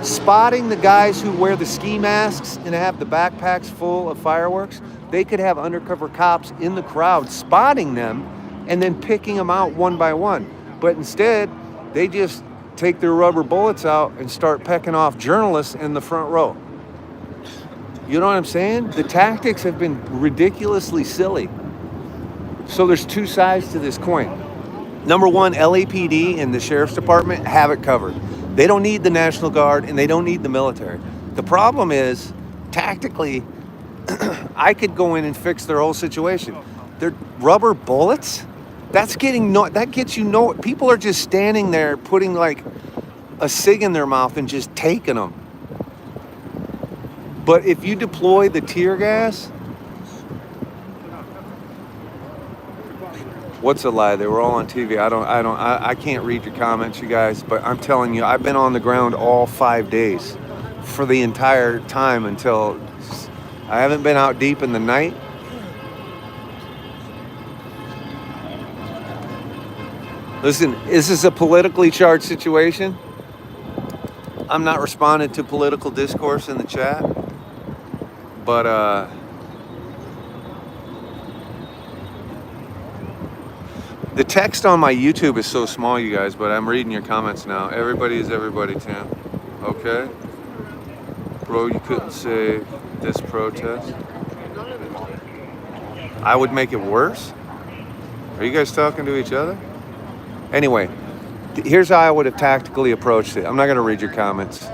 Spotting the guys who wear the ski masks and have the backpacks full of fireworks, they could have undercover cops in the crowd spotting them and then picking them out one by one. But instead, they just take their rubber bullets out and start pecking off journalists in the front row. You know what I'm saying? The tactics have been ridiculously silly. So there's 2 sides to this coin. Number one, LAPD and the Sheriff's Department have it covered. They don't need the National Guard and they don't need the military. The problem is, tactically, I could go in and fix their whole situation. They're rubber bullets? That gets you no. People are just standing there putting like a cig in their mouth and just taking them. But if you deploy the tear gas, what's a lie? They were all on TV. I can't read your comments, you guys, but I'm telling you, I've been on the ground all 5 days for the entire time until I haven't been out deep in the night. Listen, is this a politically charged situation? I'm not responding to political discourse in the chat, but the text on my YouTube is so small, you guys, but I'm reading your comments now. Everybody is everybody, Tim. Okay? Bro, you couldn't say this protest. I would make it worse? Are you guys talking to each other? Anyway, here's how I would have tactically approached it. I'm not going to read your comments.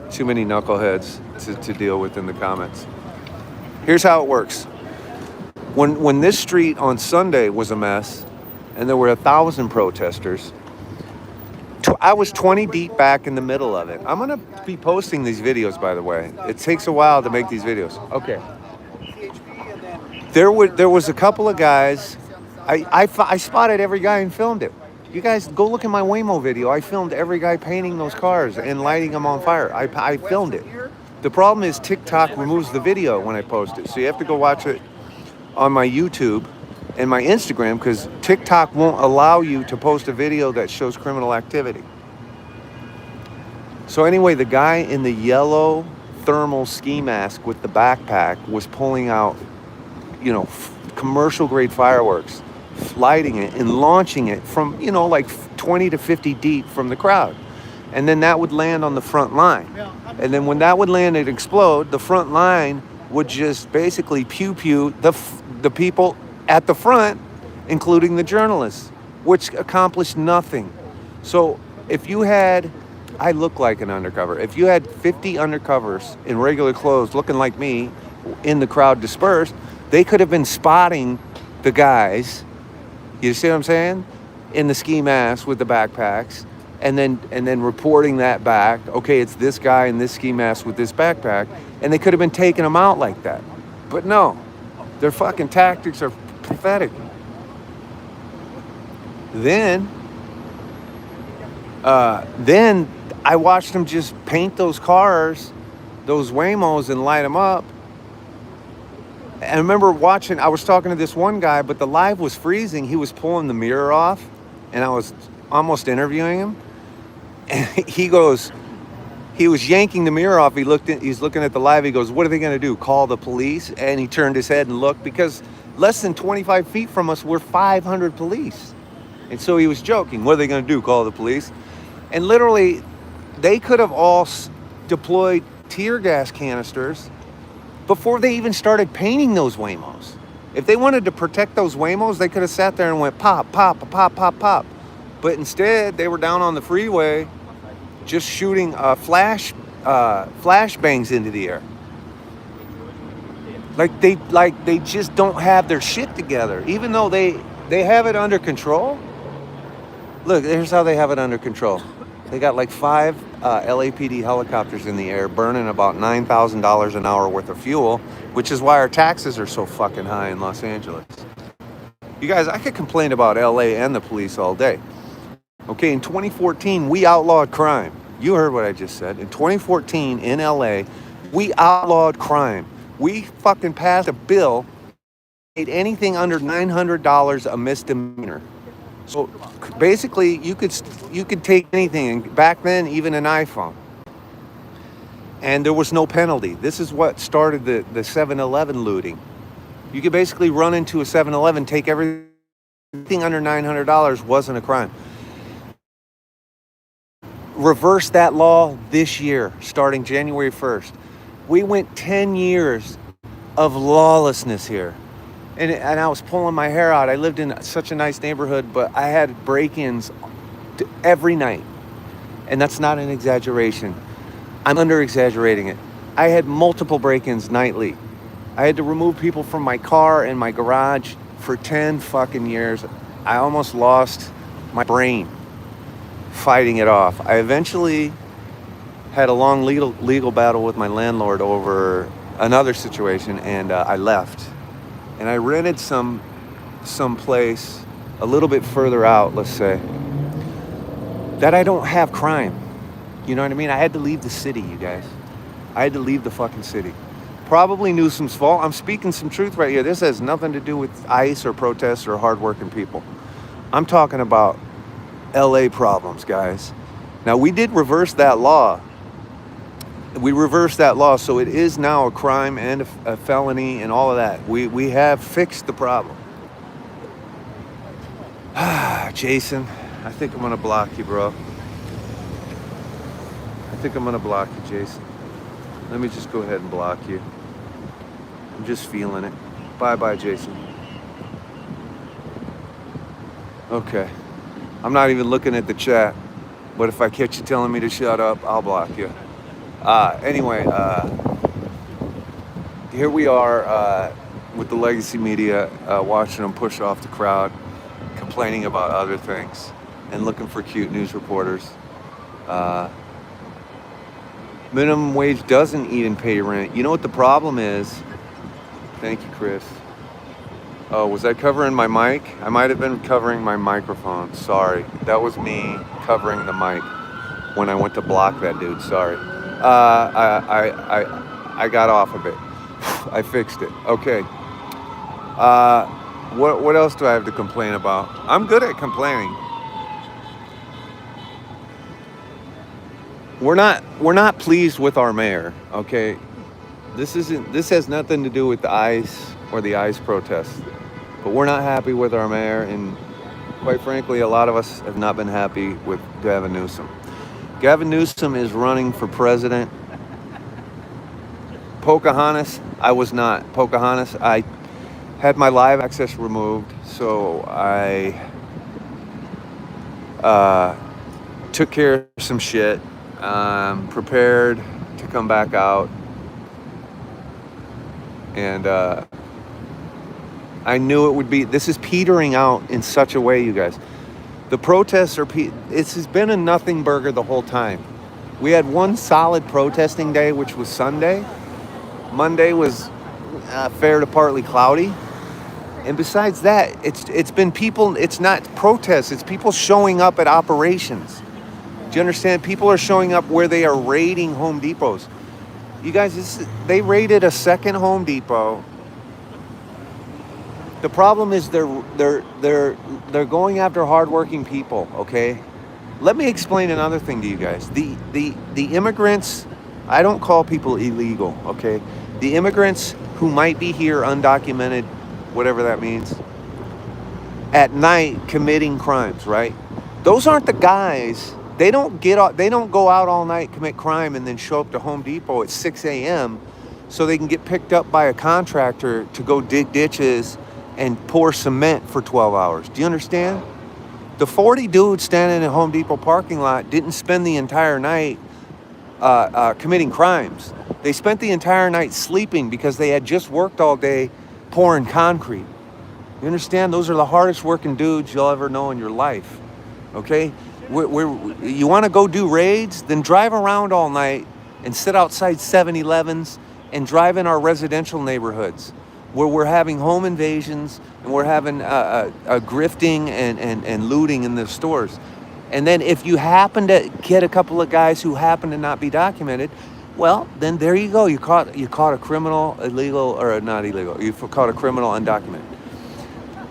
Too many knuckleheads to deal with in the comments. Here's how it works. When this street on Sunday was a mess, and there were 1,000 protesters, I was 20 deep back in the middle of it. I'm going to be posting these videos, by the way. It takes a while to make these videos. Okay. There was a couple of guys. I spotted every guy and filmed it. You guys, go look at my Waymo video. I filmed every guy painting those cars and lighting them on fire. I filmed it. The problem is TikTok removes the video when I post it. So you have to go watch it on my YouTube and my Instagram, because TikTok won't allow you to post a video that shows criminal activity. So anyway, the guy in the yellow thermal ski mask with the backpack was pulling out, commercial grade fireworks, lighting it and launching it from, like 20 to 50 deep from the crowd. And then that would land on the front line. And then when that would land and explode, the front line would just basically pew the people at the front, including the journalists, which accomplished nothing. So if you had, I look like an undercover, if you had 50 undercovers in regular clothes looking like me in the crowd dispersed, they could have been spotting the guys, you see what I'm saying, in the ski masks with the backpacks, and then reporting that back. Okay, it's this guy in this ski mask with this backpack, and they could have been taking them out like that. But no, their fucking tactics are pathetic. Then I watched them just paint those cars, those Waymos, and light them up. And I remember I was talking to this one guy, but the live was freezing. He was pulling the mirror off, and I was almost interviewing him. And he goes, he was yanking the mirror off. He's looking at the live. He goes, what are they going to do? Call the police? And he turned his head and looked because less than 25 feet from us were 500 police. And so he was joking. What are they going to do? Call the police? And literally, they could have all deployed tear gas canisters before they even started painting those Waymos. If they wanted to protect those Waymos, they could have sat there and went pop, pop, pop, pop, pop. But instead, they were down on the freeway just shooting flash bangs into the air. Like they just don't have their shit together. Even though they have it under control. Look, here's how they have it under control. They got like 5 LAPD helicopters in the air burning about $9,000 an hour worth of fuel, which is why our taxes are so fucking high in Los Angeles. You guys, I could complain about LA and the police all day. Okay, in 2014, we outlawed crime. You heard what I just said. In 2014, in LA, we outlawed crime. We fucking passed a bill that made anything under $900 a misdemeanor. So basically, you could take anything, back then, even an iPhone. And there was no penalty. This is what started the 7-Eleven looting. You could basically run into a 7-Eleven, take everything under $900 wasn't a crime. Reverse that law this year, starting January 1st. We went 10 years of lawlessness here. And I was pulling my hair out. I lived in such a nice neighborhood, but I had break-ins every night. And that's not an exaggeration. I'm under-exaggerating it. I had multiple break-ins nightly. I had to remove people from my car and my garage for 10 fucking years. I almost lost my brain fighting it off. I eventually had a long legal battle with my landlord over another situation, and I left. And I rented some place a little bit further out, let's say, that I don't have crime. You know what I mean? I had to leave the city, you guys. I had to leave the fucking city. Probably Newsom's fault. I'm speaking some truth right here. This has nothing to do with ICE or protests or hardworking people. I'm talking about LA problems, guys. Now, we did reverse that law. We reversed that law, so it is now a crime and a felony and all of that. We have fixed the problem. Jason, I think I'm gonna block you, bro. I think I'm gonna block you, Jason. Let me just go ahead and block you. I'm just feeling it. Bye-bye, Jason. Okay. I'm not even looking at the chat, but if I catch you telling me to shut up, I'll block you. Anyway, here we are with the legacy media, watching them push off the crowd, complaining about other things, and looking for cute news reporters. Minimum wage doesn't even pay rent. You know what the problem is? Thank you, Chris. Oh, was I covering my mic? I might have been covering my microphone. Sorry. That was me covering the mic when I went to block that dude. Sorry. I got off of it. I fixed it. Okay. What else do I have to complain about? I'm good at complaining. We're not pleased with our mayor, okay? This has nothing to do with the ICE or the ICE protests. But we're not happy with our mayor, and quite frankly, a lot of us have not been happy with Gavin Newsom. Gavin Newsom is running for president. Pocahontas, I was not. Pocahontas, I had my live access removed, so I took care of some shit, prepared to come back out, and I knew it would be, this is petering out in such a way, you guys. The protests this has been a nothing burger the whole time. We had one solid protesting day, which was Sunday. Monday was fair to partly cloudy. And besides that, it's been people, it's not protests, it's people showing up at operations. Do you understand? People are showing up where they are raiding Home Depots. You guys, they raided a second Home Depot. The problem is they're going after hardworking people, okay? Let me explain another thing to you guys. The immigrants, I don't call people illegal, okay? The immigrants who might be here undocumented, whatever that means, at night committing crimes, right? Those aren't the guys. They don't go out all night, commit crime, and then show up to Home Depot at 6 a.m. so they can get picked up by a contractor to go dig ditches and pour cement for 12 hours. Do you understand? The 40 dudes standing in Home Depot parking lot didn't spend the entire night committing crimes. They spent the entire night sleeping because they had just worked all day pouring concrete. You understand? Those are the hardest working dudes you'll ever know in your life. Okay? You want to go do raids? Then drive around all night and sit outside 7-Elevens and drive in our residential neighborhoods where we're having home invasions and we're having grifting and looting in the stores. And then if you happen to get a couple of guys who happen to not be documented, well, then there you go. You caught a criminal illegal, or not illegal. You caught a criminal undocumented.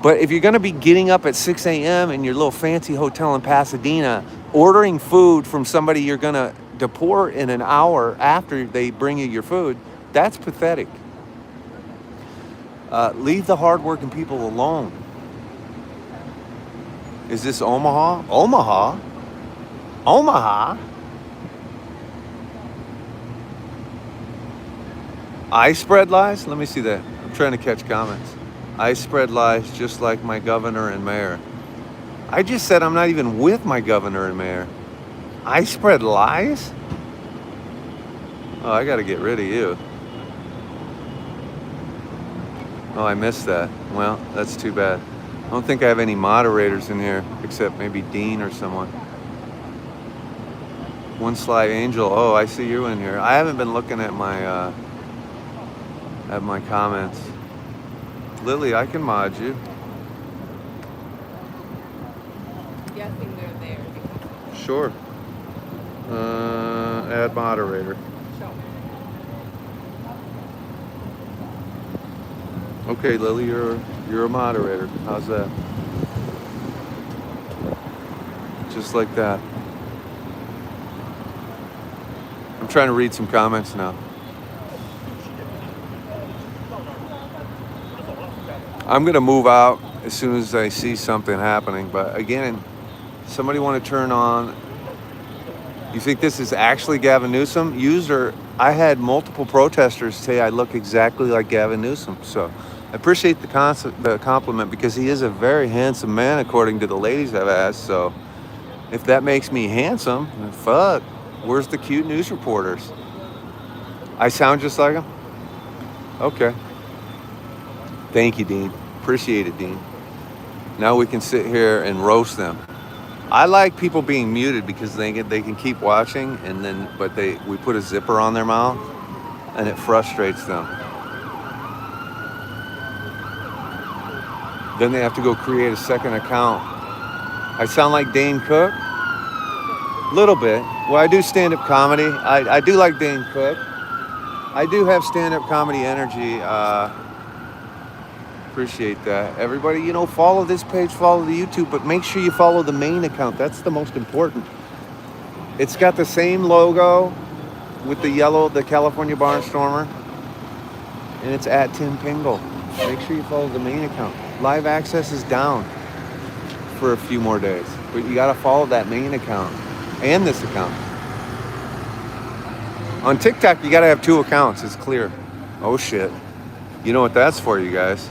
But if you're going to be getting up at 6 a.m. in your little fancy hotel in Pasadena, ordering food from somebody you're going to deport in an hour after they bring you your food, that's pathetic. Leave the hardworking people alone. Is this Omaha? Omaha? Omaha? I spread lies? Let me see that. I'm trying to catch comments. I spread lies just like my governor and mayor. I just said I'm not even with my governor and mayor. I spread lies? Oh, I gotta get rid of you. Oh, I missed that. Well, that's too bad. I don't think I have any moderators in here, except maybe Dean or someone. One Sly Angel. Oh, I see you in here. I haven't been looking at my comments. Lily, I can mod you. I'm guessing they're there because Sure. Add moderator. Okay, Lily, you're a moderator. How's that? Just like that. I'm trying to read some comments now. I'm gonna move out as soon as I see something happening. But again, somebody want to turn on. You think this is actually Gavin Newsom? I had multiple protesters say I look exactly like Gavin Newsom. So I appreciate the compliment because he is a very handsome man according to the ladies I've asked. So if that makes me handsome, then fuck. Where's the cute news reporters? I sound just like him? Okay. Thank you, Dean. Appreciate it, Dean. Now we can sit here and roast them. I like people being muted because they can keep watching, and then we put a zipper on their mouth, and it frustrates them. Then they have to go create a second account. I sound like Dane Cook? Little bit. Well, I do stand-up comedy. I do like Dane Cook. I do have stand-up comedy energy. Appreciate that. Everybody, follow this page, follow the YouTube, but make sure you follow the main account. That's the most important. It's got the same logo with the yellow, the California Barnstormer, and it's at Tim Pingel. Make sure you follow the main account. Live access is down for a few more days, but you got to follow that main account and this account. On TikTok, you got to have 2 accounts. It's clear. Oh, shit. You know what that's for, you guys.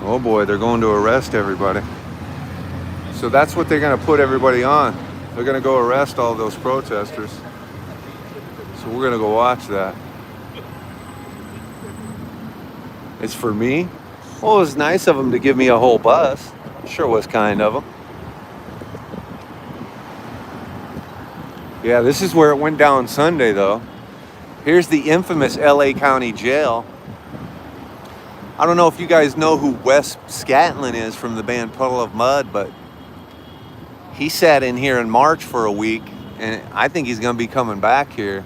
Oh boy, they're going to arrest everybody. So that's what they're going to put everybody on. They're going to go arrest all those protesters. So we're going to go watch that. It's for me? Well, it was nice of them to give me a whole bus. Sure was kind of them. Yeah, this is where it went down Sunday, though. Here's the infamous LA County Jail. I don't know if you guys know who Wes Scatlin is from the band Puddle of Mud, but he sat in here in March for a week, and I think he's going to be coming back here.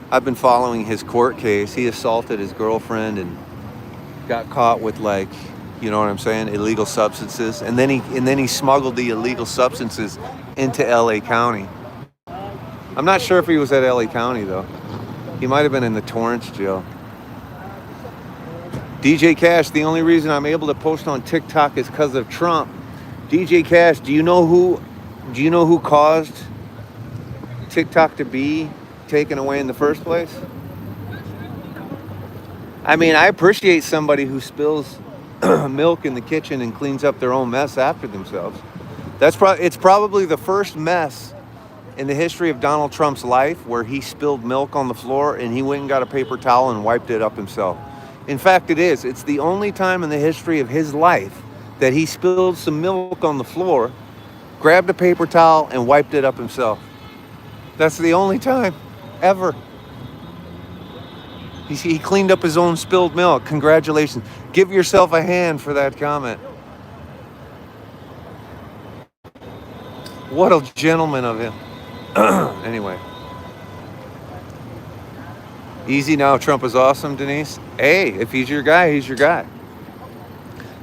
I've been following his court case. He assaulted his girlfriend and got caught with You know what I'm saying? Illegal substances, and then he smuggled the illegal substances into LA County. I'm not sure if he was at LA County though. He might have been in the Torrance jail. DJ Cash, the only reason I'm able to post on TikTok is because of Trump. DJ Cash, do you know who caused TikTok to be taken away in the first place? I mean, I appreciate somebody who spills milk in the kitchen and cleans up their own mess after themselves. It's probably the first mess in the history of Donald Trump's life where he spilled milk on the floor and he went and got a paper towel and wiped it up himself. In fact, it's the only time in the history of his life that he spilled some milk on the floor, grabbed a paper towel and wiped it up himself. That's the only time ever. He cleaned up his own spilled milk. Congratulations. Give yourself a hand for that comment. What a gentleman of him. Anyway. Easy now, Trump is awesome, Denise. Hey, if he's your guy, he's your guy.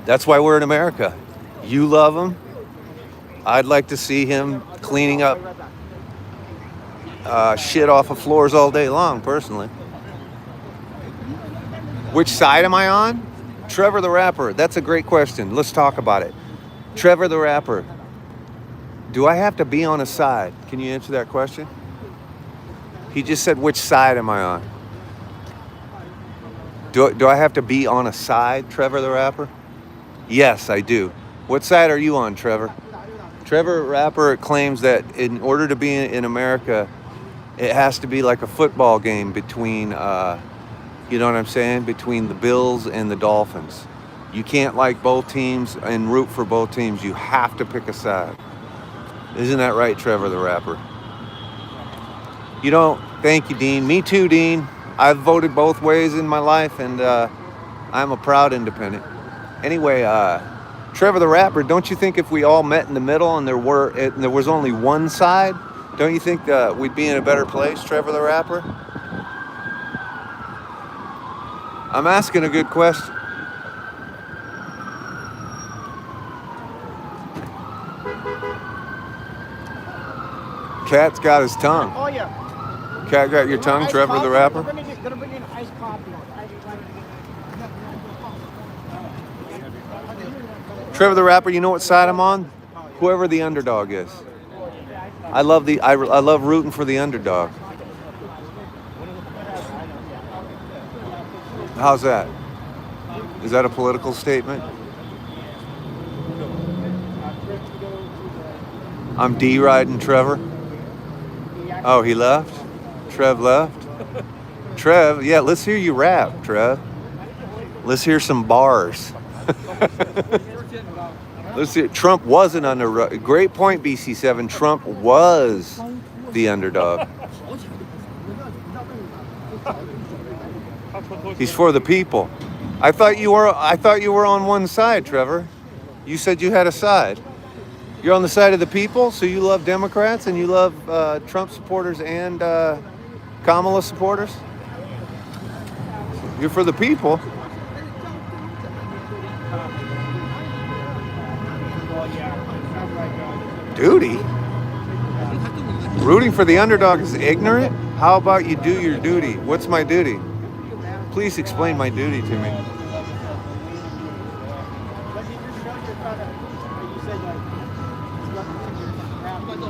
That's why we're in America. You love him. I'd like to see him cleaning up shit off of floors all day long, personally. Which side am I on? Trevor the Rapper. That's a great question. Let's talk about it. Trevor the Rapper. Do I have to be on a side? Can you answer that question? He just said, which side am I on? Do I have to be on a side, Trevor the Rapper? Yes, I do. What side are you on, Trevor? Trevor Rapper claims that in order to be in America, it has to be like a football game between, you know what I'm saying? Between the Bills and the Dolphins. You can't like both teams and root for both teams. You have to pick a side. Isn't that right, Trevor the Rapper? You know, thank you, Dean. Me too, Dean. I've voted both ways in my life, and I'm a proud independent. Anyway, Trevor the Rapper, don't you think if we all met in the middle and there was only one side, don't you think we'd be in a better place, Trevor the Rapper? I'm asking a good question. Cat's got his tongue. Oh, yeah. Cat got your tongue, Trevor the Rapper? We're gonna bring in iced coffee. Trevor the Rapper, you know what side I'm on? Whoever the underdog is. I love rooting for the underdog. How's that? Is that a political statement? I'm D-riding Trevor. Oh, he left? Trev left? Trev, yeah, let's hear you rap, Trev. Let's hear some bars. Let's see. Trump wasn't under. Great point, BC7. Trump was the underdog. He's for the people. I thought you were on one side, Trevor. You said you had a side. You're on the side of the people, so you love Democrats and you love Trump supporters and Kamala supporters. You're for the people. Duty? Rooting for the underdog is ignorant? How about you do your duty? What's my duty? Please explain my duty to me.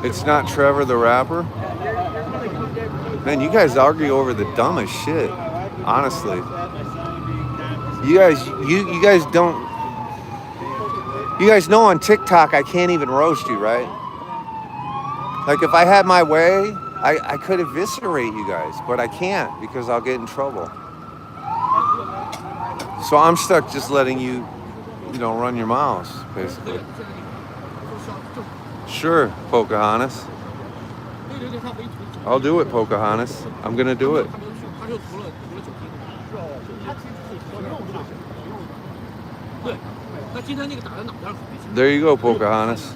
It's not Trevor the Rapper? Man, you guys argue over the dumbest shit. Honestly. You guys don't... You guys know on TikTok I can't even roast you, right? Like if I had my way, I could eviscerate you guys, but I can't because I'll get in trouble. So I'm stuck just letting you run your mouths, basically. Sure, Pocahontas. I'll do it, Pocahontas. I'm gonna do it. There you go, Pocahontas.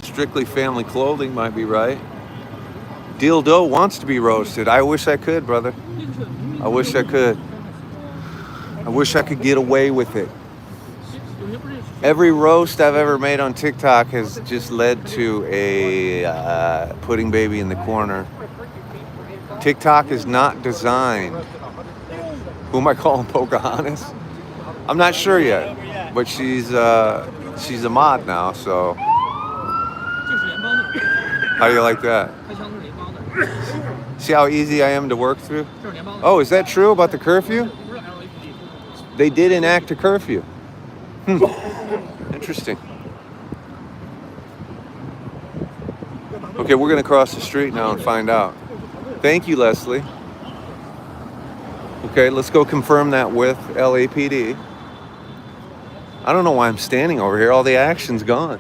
Strictly Family Clothing might be right. Dildo wants to be roasted. I wish I could, brother. I wish I could. I wish I could get away with it. Every roast I've ever made on TikTok has just led to a putting baby in the corner. TikTok is not designed. Who am I calling Pocahontas? I'm not sure yet, but she's a mod now. So how do you like that? See how easy I am to work through? Oh, is that true about the curfew? They did enact a curfew. Interesting. Okay, we're gonna cross the street now and find out. Thank you, Leslie. Okay, let's go confirm that with LAPD. I don't know why I'm standing over here. All the action's gone.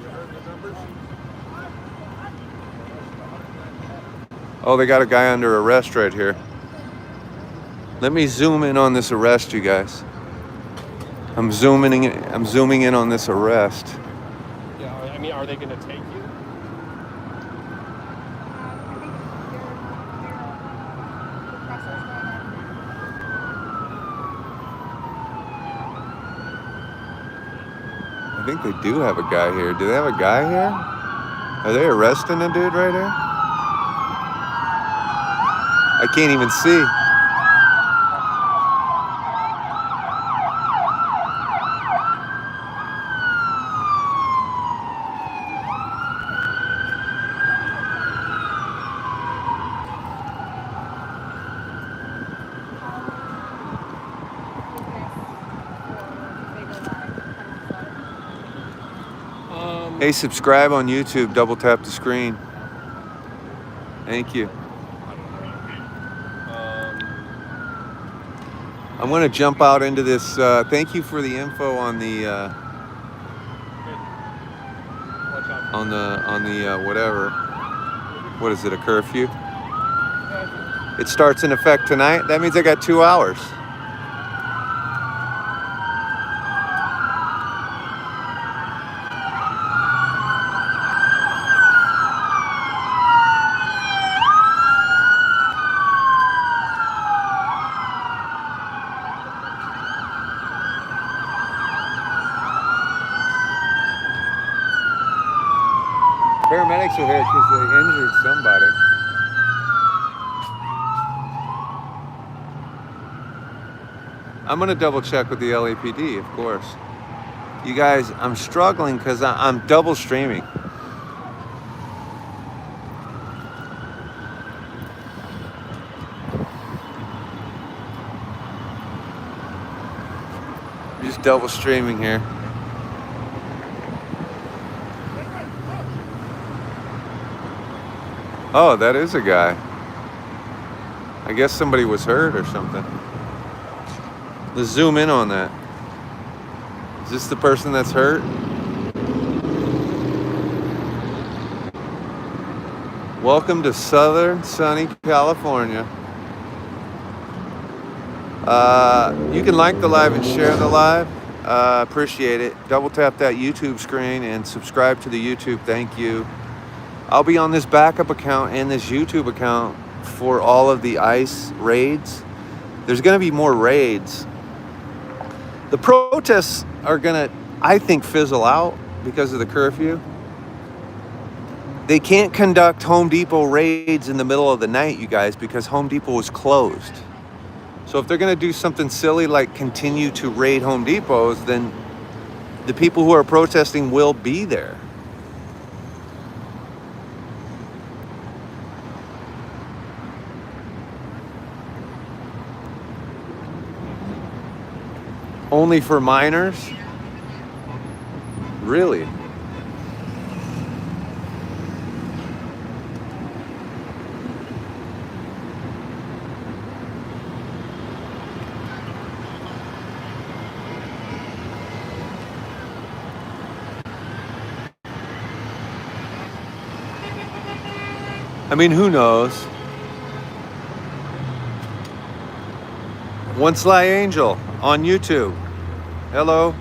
Oh, they got a guy under arrest right here. Let me zoom in on this arrest, you guys. I'm zooming in on this arrest. Yeah, I mean, are they going to take you? I think they do have a guy here. Do they have a guy here? Are they arresting a dude right here? I can't even see. Hey, subscribe on YouTube. Double tap the screen. Thank you. I'm going to jump out into this. Thank you for the info on the whatever. What is it? A curfew? It starts in effect tonight. That means I got 2 hours. Paramedics are here because they injured somebody. I'm going to double check with the LAPD, of course. You guys, I'm struggling because I'm double streaming. Just double streaming here. Oh, that is a guy. I guess somebody was hurt or something. Let's zoom in on that. Is this the person that's hurt? Welcome to southern sunny California. You can like the live and share the live. Appreciate it. Double tap that YouTube screen and subscribe to the YouTube. Thank you. I'll be on this backup account and this YouTube account for all of the ICE raids. There's going to be more raids. The protests are going to, I think, fizzle out because of the curfew. They can't conduct Home Depot raids in the middle of the night, you guys, because Home Depot is closed. So if they're going to do something silly like continue to raid Home Depots, then the people who are protesting will be there. Only for minors? Really? I mean, who knows? One Sly Angel on YouTube. Hello.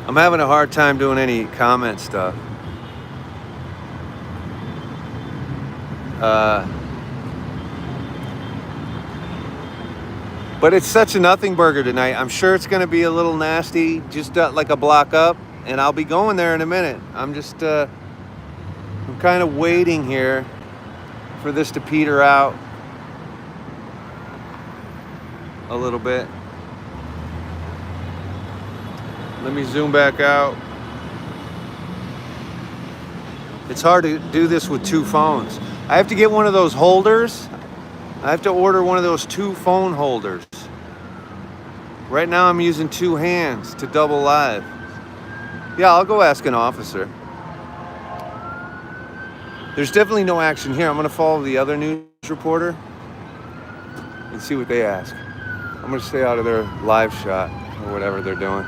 I'm having a hard time doing any comment stuff. But it's such a nothing burger tonight. I'm sure it's going to be a little nasty, just like a block up, and I'll be going there in a minute. I'm just, I'm kind of waiting here for this to peter out a little bit. Let me zoom back out. It's hard to do this with two phones. I have to get one of those holders. I have to order one of those 2 phone holders. Right now I'm using 2 hands to double live. Yeah, I'll go ask an officer. There's definitely no action here. I'm gonna follow the other news reporter and see what they ask. I'm gonna stay out of their live shot or whatever they're doing.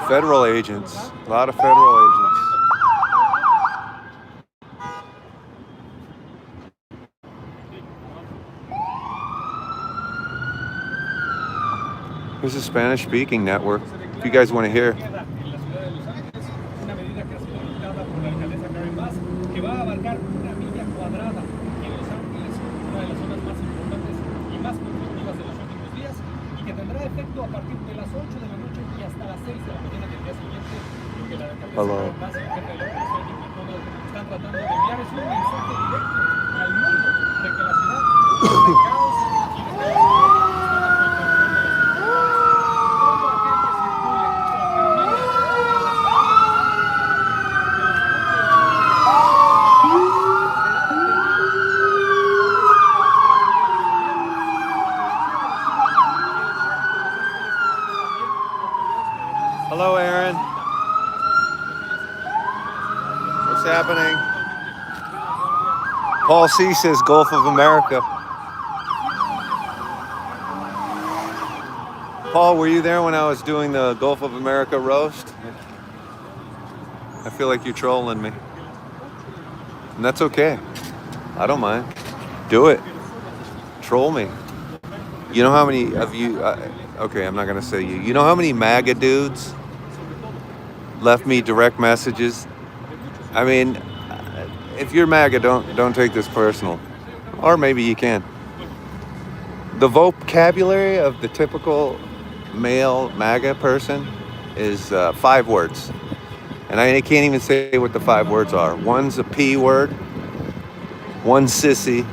Federal agents, a lot of federal agents. There's a Spanish-speaking network, if you guys want to hear. Hello. Hello, Aaron. What's happening? Paul C says Gulf of America. Paul, were you there when I was doing the Gulf of America roast? I feel like you're trolling me. And that's okay. I don't mind. Do it. Troll me. You know how many of you... okay, I'm not going to say you. You know how many MAGA dudes left me direct messages? I mean, if you're MAGA, don't take this personal. Or maybe you can. The vocabulary of the typical male MAGA person is 5 words. And I can't even say what the 5 words are. One's a P word. One's sissy.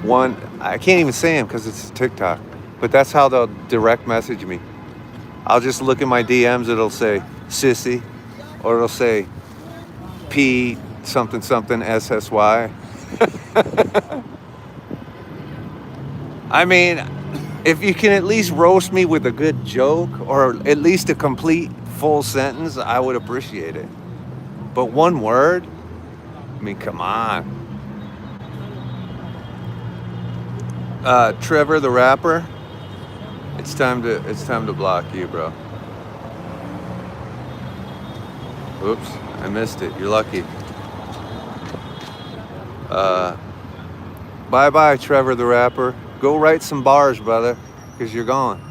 One, I can't even say them because it's TikTok. But that's how they'll direct message me. I'll just look at my DMs, it'll say sissy, or it'll say P something something SSY. I mean, if you can at least roast me with a good joke or at least a complete full sentence, I would appreciate it. But 1 word? I mean, come on. Trevor the rapper, it's time to block you, bro. Oops, I missed it. You're lucky. Bye-bye, Trevor the rapper. Go write some bars, brother, because you're gone.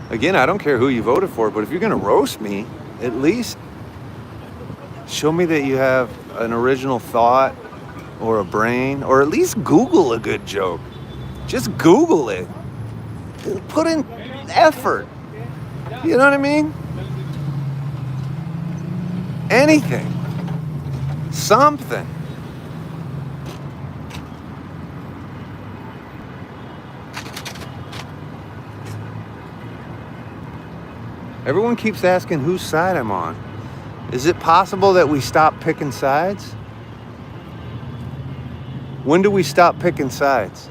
Again, I don't care who you voted for, but if you're going to roast me, at least show me that you have an original thought or a brain, or at least Google a good joke. Just Google it. Put in effort. You know what I mean? Anything. Something. Everyone keeps asking whose side I'm on. Is it possible that we stop picking sides? When do we stop picking sides?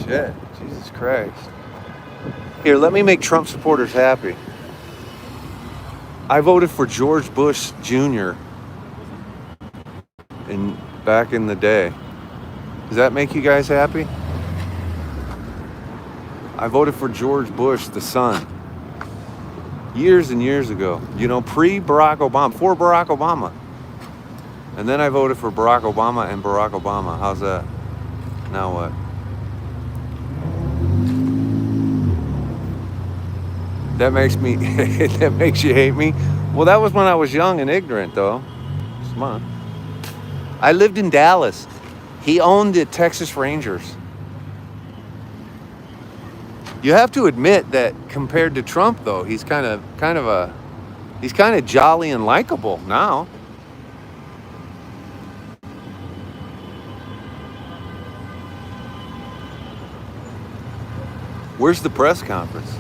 shit. Jesus Christ. Here, let me make Trump supporters happy. I voted for George Bush Jr. Back in the day. Does that make you guys happy? I voted for George Bush, the son. Years and years ago. You know, pre-Barack Obama, for Barack Obama. And then I voted for Barack Obama and Barack Obama. How's that? Now what? That makes me, that makes you hate me? Well, that was when I was young and ignorant, though. Come on. I lived in Dallas. He owned the Texas Rangers. You have to admit that compared to Trump, though, he's kind of jolly and likable now. Where's the press conference?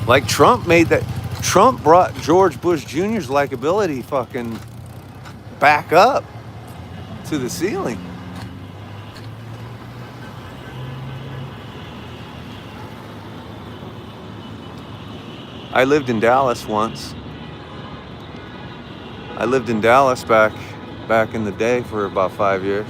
Like Trump brought George Bush Jr.'s likability fucking back up to the ceiling. I lived in Dallas once. I lived in Dallas back in the day for about 5 years.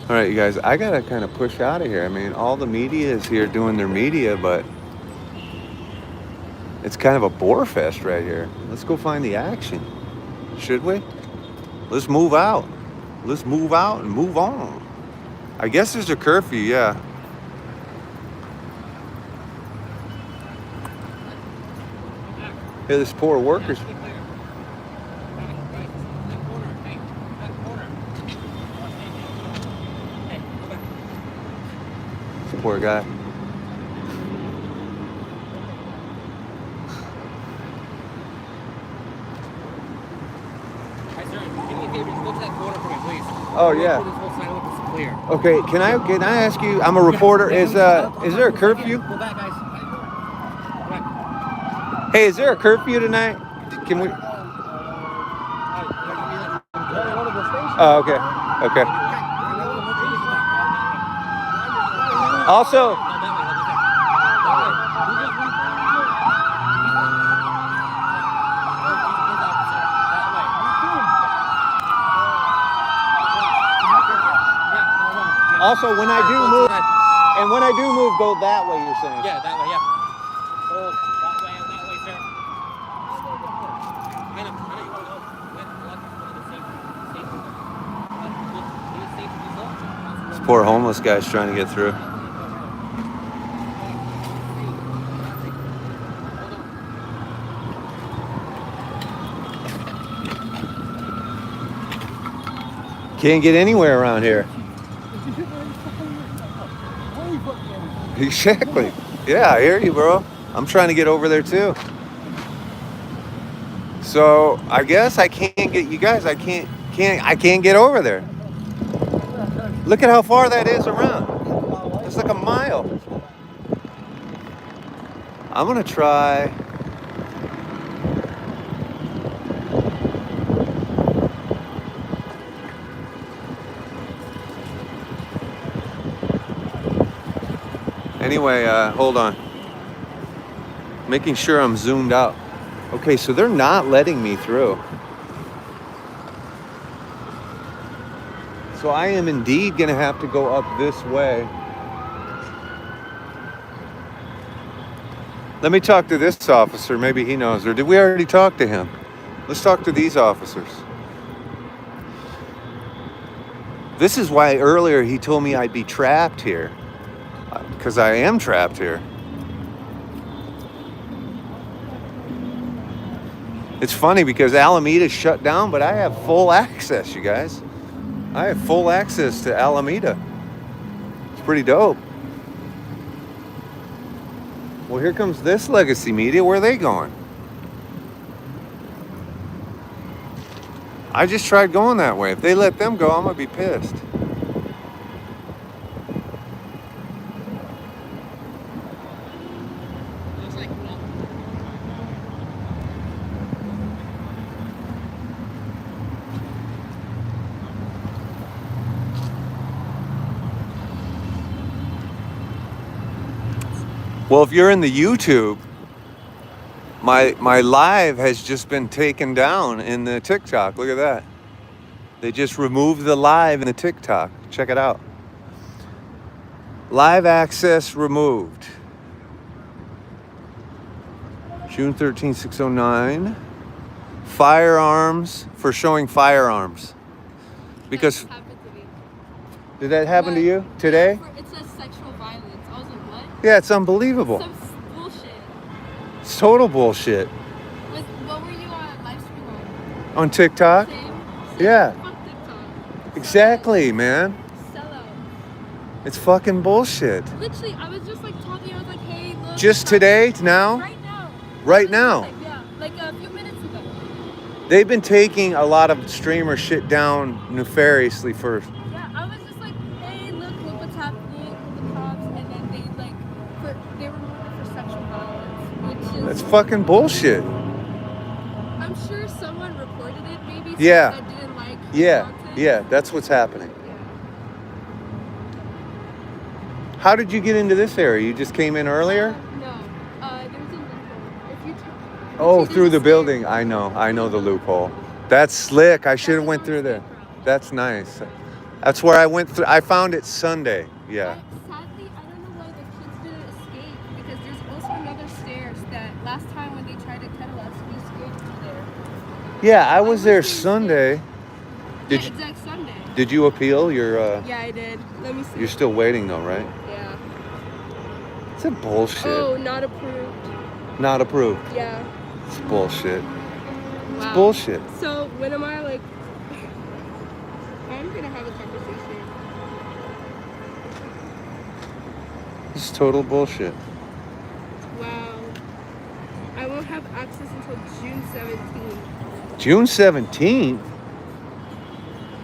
All right, you guys, I gotta kind of push out of here. I mean, all the media is here doing their media, but it's kind of a bore fest right here. Let's go find the action, should we? Let's move out. Let's move out and move on. I guess there's a curfew, yeah. Hey, this poor workers. Poor guy. Oh yeah. Okay, can I ask you? I'm a reporter. Is there a curfew? Hey, is there a curfew tonight? Can we? Oh, okay. Okay. Also, when I do move, go that way, you're saying? Yeah, that way, yeah. Oh, that way, sir. I know you want to go. This poor homeless guy's trying to get through. Can't get anywhere around here. Exactly. Yeah, I hear you, bro. I'm trying to get over there too. So I guess I can't get you guys. I can't get over there. Look at how far that is around. It's like a mile. I'm gonna try. Anyway, hold on. Making sure I'm zoomed out. Okay, so they're not letting me through. So I am indeed gonna have to go up this way. Let me talk to this officer, maybe he knows, or did we already talk to him? Let's talk to these officers. This is why earlier he told me I'd be trapped here. Because I am trapped here. It's funny because Alameda's shut down, but I have full access, you guys. I have full access to Alameda. It's pretty dope. Well, here comes this legacy media. Where are they going? I just tried going that way. If they let them go, I'm going to be pissed. Well, if you're in the YouTube, my live has just been taken down in the TikTok. Look at that. They just removed the live in the TikTok. Check it out. Live access removed. June 13, 609. Firearms for showing firearms. Because That happened to me. did that happen to What? you today? It says sexual violence. I was like, what? Yeah, it's unbelievable. Some bullshit. It's total bullshit. What were you on live stream on? On TikTok? Same? Yeah. Fuck TikTok. Exactly, man. Sellout. It's fucking bullshit. Literally, I was just like talking. I was like, hey, look. Just today, now? Right now. Right now. Yeah, like a few minutes ago. They've been taking a lot of streamer shit down nefariously for. Yeah, I was just like, hey, look what's happening with the cops, and then they removed it for sexual violence, which is. That's fucking bullshit. I'm sure someone reported it, maybe. Yeah. That didn't like. the Yeah, content. yeah, that's what's happening. Yeah. How did you get into this area? You just came in earlier? No. There's a loophole. If you Oh, there's through a the stair. building. I know the loophole. That's slick. I should have went through there. That's nice. That's where I went through. I found it Sunday. Yeah. Sadly, I don't know why the kids didn't escape because there's also another stairs that last time when they tried to kettle us, we escaped through there. Yeah, I was was there there Sunday. Did Yeah, you exact Sunday. did you appeal your Yeah, I did. Let me see. you're still waiting though, right? Yeah. It's a bullshit. Oh, not approved. Not approved. Yeah. It's bullshit. It's Wow. bullshit. So when am I like? I'm gonna have a conversation. It's total bullshit. Wow. I won't have access until June 17th. June 17th?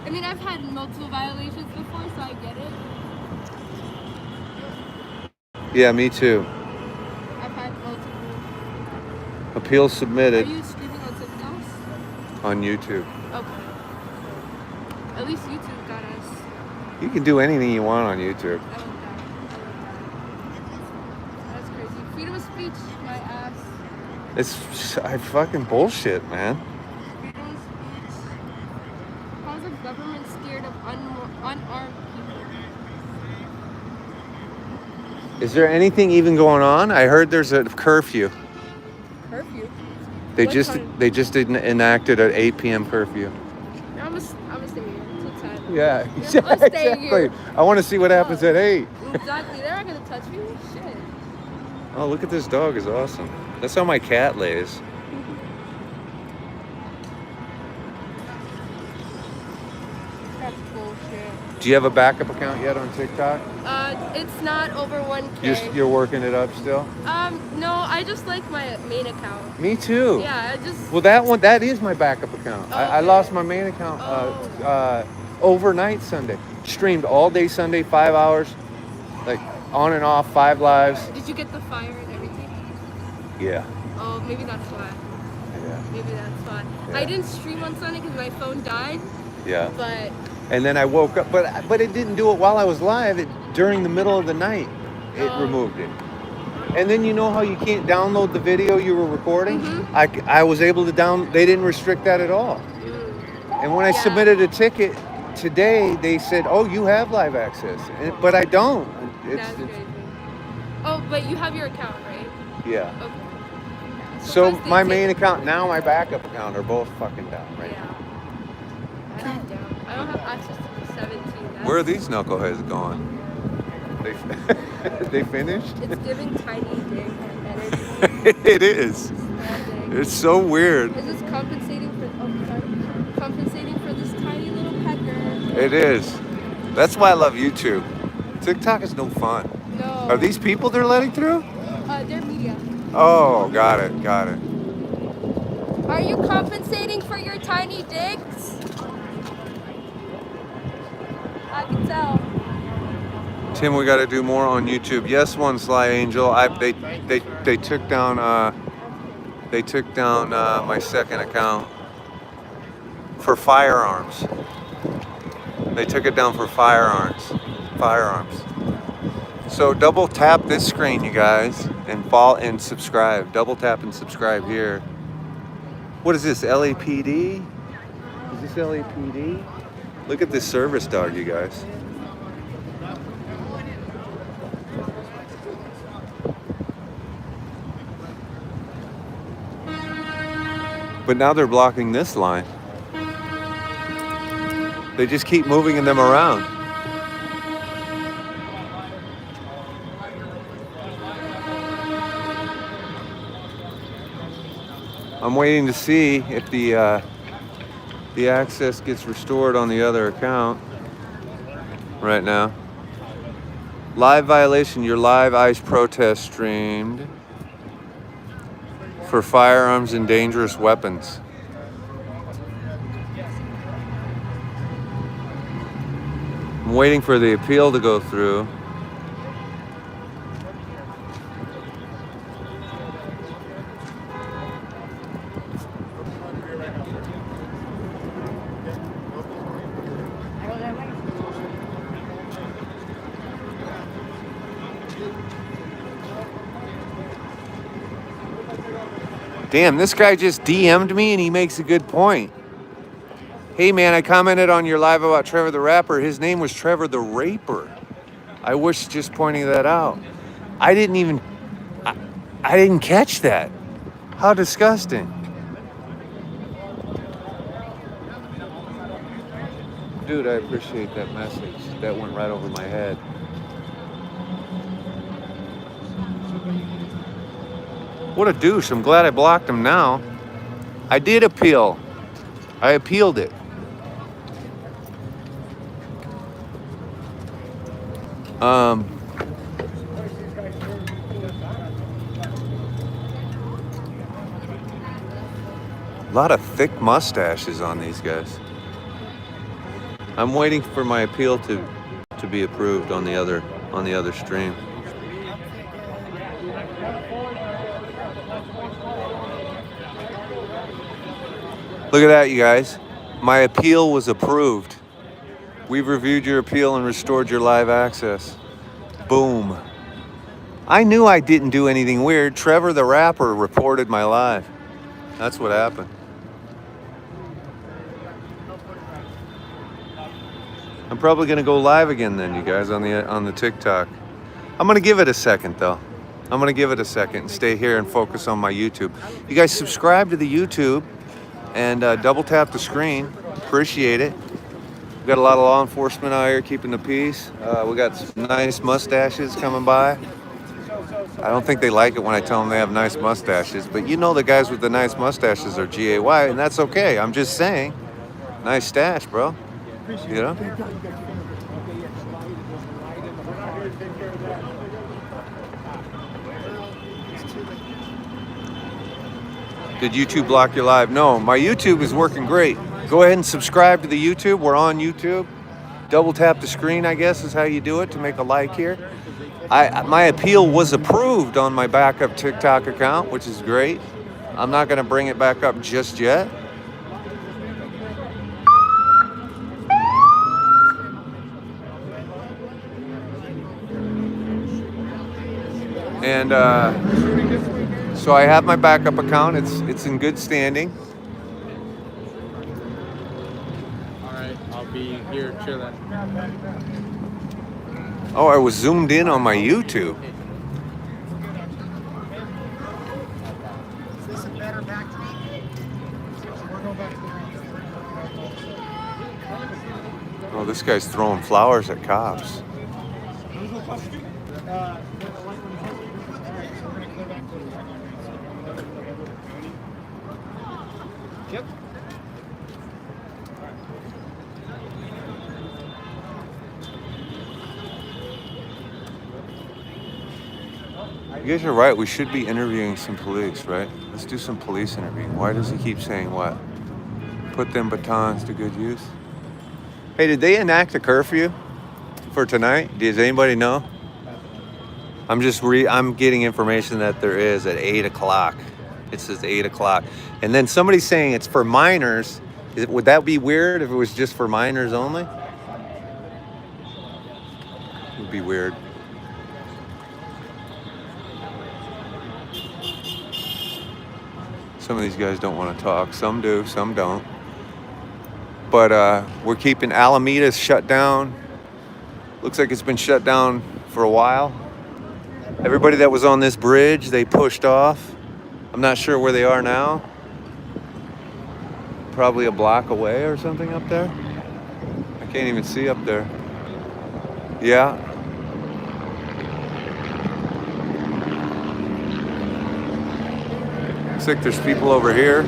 I mean, I've had multiple violations before, so I get it. Yeah, me too. I've had multiple. Appeal Are submitted you streaming on TikTok? on YouTube. Okay. At least YouTube got us. You can do anything you want on YouTube. I love that. That's crazy. Freedom of speech, my ass. It's fucking bullshit, man. Freedom of speech. How's the government scared of unarmed people? Is there anything even going on? I heard there's a curfew. Curfew? They What just time? they just enacted an 8 p.m. curfew. I'm a stay here until 10. Yeah, I'm staying exactly. here. I want to see what happens at 8. Exactly. They're not gonna touch me. Shit. Oh, look at this dog. Is awesome. That's how my cat lays. That's bullshit. Do you have a backup account yet on TikTok? It's not over 1K. You're working it up still? No, I just like my main account. Me too. Yeah, I just. Well, that is my backup account. I Okay. lost my main account overnight Sunday. Streamed all day Sunday, 5 hours, like on and off, 5 lives. Did you get the fire and everything? Yeah. Oh, maybe that's why. Yeah. Maybe that's why. Yeah. I didn't stream on Sunday because my phone died, Yeah. but And then I woke up, but it didn't do it while I was live. During the middle of the night, it Oh. removed it. And then you know how you can't download the video you were recording? Mhm. I was able to They didn't restrict that at all. And when I Yeah. submitted a ticket today, they said, "Oh, you have live access," but I don't. that's crazy. Oh, but you have your account, right? Yeah. Okay. So Sometimes they my take- main account now, my backup account are both fucking down right Yeah. now. I'm down. I don't have access to the 17. That's, Where are these knuckleheads going? They they finished? It's giving tiny dick energy. It is. Standing. It's so weird. Is this compensating for this tiny little pecker? It is. That's why I love YouTube. TikTok is no fun. No. Are these people they're letting through? They're media. Oh, got it. Are you compensating for your tiny dicks? I can tell. Tim, we got to do more on YouTube. Yes, one Sly Angel. They took down my second account for firearms. They took it down for firearms. So double tap this screen, you guys, and follow and subscribe. Double tap and subscribe here. What is this, LAPD? Is this LAPD? Look at this service dog, you guys. But now they're blocking this line. They just keep moving them around. I'm waiting to see if the access gets restored on the other account right now. Live violation, your live ICE protest streamed for firearms and dangerous weapons. I'm waiting for the appeal to go through. Damn, this guy just DM'd me and he makes a good point. Hey man, I commented on your live about Trevor the Rapper. His name was Trevor the Raper. I wish just pointing that out. I didn't catch that. How disgusting. Dude, I appreciate that message. That went right over my head. What a douche. I'm glad I blocked him now. I did appeal. I appealed it. A lot of thick mustaches on these guys. I'm waiting for my appeal to be approved on the other stream. Look at that, you guys. My appeal was approved. We've reviewed your appeal and restored your live access. Boom. I knew I didn't do anything weird. Trevor the Rapper reported my live. That's what happened. I'm probably gonna go live again then, you guys, on the TikTok. I'm gonna give it a second though. I'm gonna give it a second and stay here and focus on my YouTube. You guys subscribe to the YouTube and double tap the screen. Appreciate it. We got a lot of law enforcement out here keeping the peace. We got some nice mustaches coming by. I don't think they like it when I tell them they have nice mustaches, but you know the guys with the nice mustaches are GAY, and that's okay. I'm just saying, nice stash, bro. You know? Did YouTube block your live? No, my YouTube is working great. Go ahead and subscribe to the YouTube. We're on YouTube. Double tap the screen, I guess, is how you do it to make a like here. My appeal was approved on my backup TikTok account, which is great. I'm not going to bring it back up just yet. And so I have my backup account. It's in good standing. All right, I'll be here chilling. Oh, I was zoomed in on my YouTube. Is this a better backdrop? Oh, this guy's throwing flowers at cops. Yep. You guys are right. We should be interviewing some police, right? Let's do some police interviewing. Why does he keep saying what? Put them batons to good use. Hey, did they enact a curfew for tonight? Does anybody know? I'm getting information that there is at 8 o'clock. It says 8 o'clock. And then somebody's saying it's for minors. Would that be weird if it was just for minors only? It would be weird. Some of these guys don't want to talk. Some do, some don't. But we're keeping Alameda shut down. Looks like it's been shut down for a while. Everybody that was on this bridge, they pushed off. I'm not sure where they are now. Probably a block away or something up there. I can't even see up there. Yeah. Looks like there's people over here.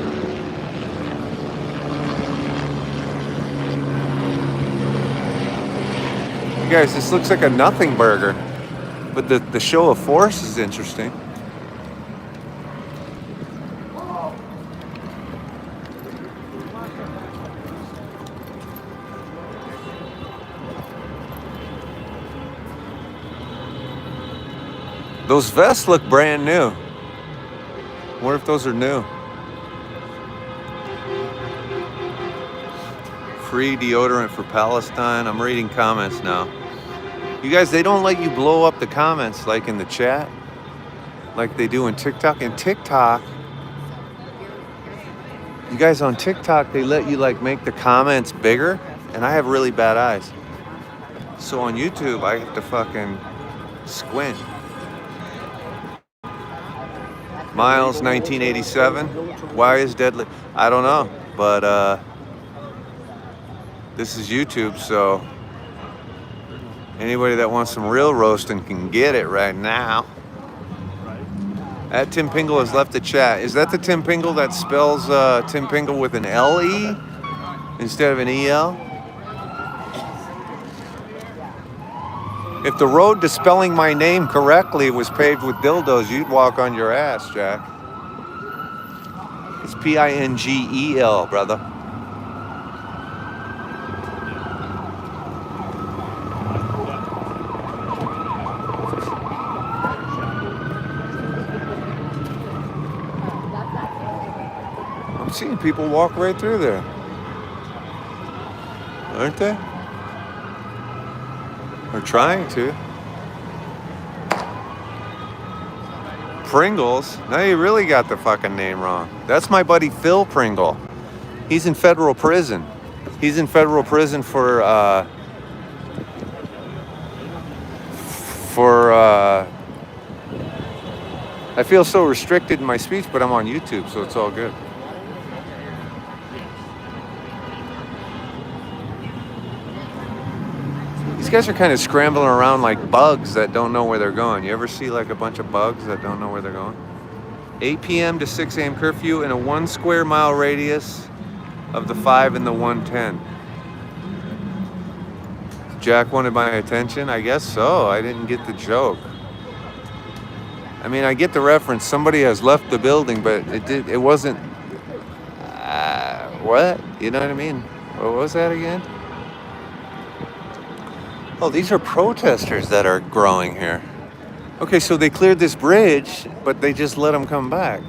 You guys, this looks like a nothing burger. But the show of force is interesting. Those vests look brand new. I wonder if those are new. Free deodorant for Palestine. I'm reading comments now. You guys, they don't let you blow up the comments like in the chat, like they do in TikTok. In TikTok, you guys on TikTok, they let you like make the comments bigger, and I have really bad eyes. So on YouTube, I have to fucking squint. Miles, 1987. Why is deadly? I don't know, but this is YouTube, so anybody that wants some real roasting can get it right now. Tim Pingel has left the chat. Is that the Tim Pingel that spells Tim Pingel with an L-E instead of an E-L? If the road to spelling my name correctly was paved with dildos, you'd walk on your ass, Jack. It's P-I-N-G-E-L, brother. I'm seeing people walk right through there. Aren't they? Or trying to. Pringles? Now you really got the fucking name wrong. That's my buddy Phil Pringle. He's in federal prison. He's in federal prison for I feel so restricted in my speech, but I'm on YouTube, so it's all good. These guys are kind of scrambling around like bugs that don't know where they're going. You ever see like a bunch of bugs that don't know where they're going? 8 p.m. to 6 a.m. curfew in a 1 square mile radius of the 5 and the 110. Jack wanted my attention? I guess so. I didn't get the joke. I mean, I get the reference. Somebody has left the building, but it wasn't... what? You know what I mean? What was that again? Oh, these are protesters that are growing here. Okay, so they cleared this bridge, but they just let them come back.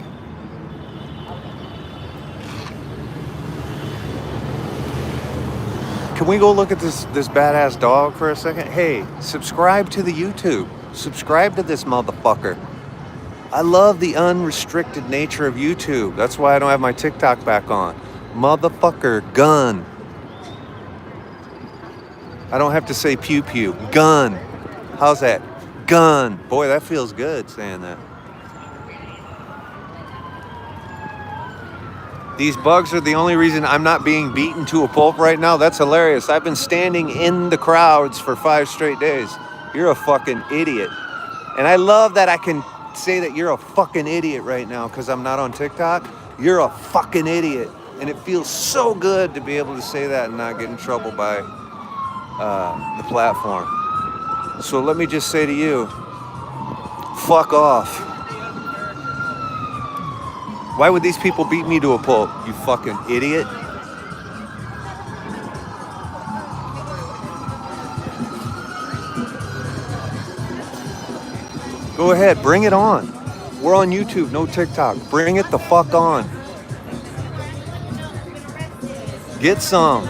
Can we go look at this badass dog for a second? Hey, subscribe to the YouTube. Subscribe to this motherfucker. I love the unrestricted nature of YouTube. That's why I don't have my TikTok back on. Motherfucker, gun. I don't have to say pew pew. Gun. How's that? Gun. Boy, that feels good saying that. These bugs are the only reason I'm not being beaten to a pulp right now. That's hilarious. I've been standing in the crowds for 5 straight days. You're a fucking idiot. And I love that I can say that you're a fucking idiot right now because I'm not on TikTok. You're a fucking idiot. And it feels so good to be able to say that and not get in trouble by the platform. So let me just say to you, fuck off. Why would these people beat me to a pulp, you fucking idiot? Go ahead, bring it on. We're on YouTube, no TikTok. Bring it the fuck on. Get some.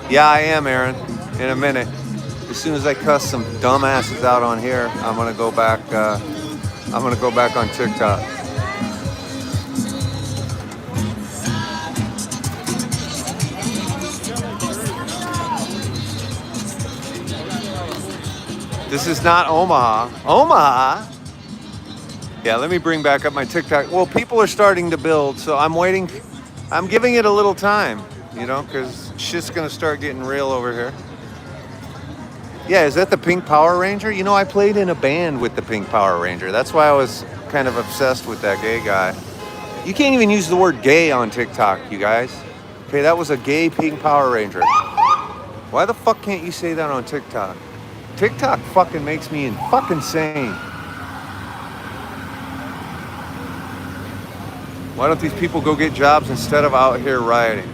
Yeah, I am, Aaron. In a minute. As soon as I cuss some dumbasses out on here, I'm gonna go back. I'm gonna go back on TikTok. This is not Omaha. Omaha? Yeah, let me bring back up my TikTok. Well, people are starting to build, so I'm waiting. I'm giving it a little time, you know, because shit's going to start getting real over here. Yeah, is that the Pink Power Ranger? You know, I played in a band with the Pink Power Ranger. That's why I was kind of obsessed with that gay guy. You can't even use the word gay on TikTok, you guys. Okay, that was a gay Pink Power Ranger. Why the fuck can't you say that on TikTok? TikTok fucking makes me fucking sane. Why don't these people go get jobs instead of out here rioting?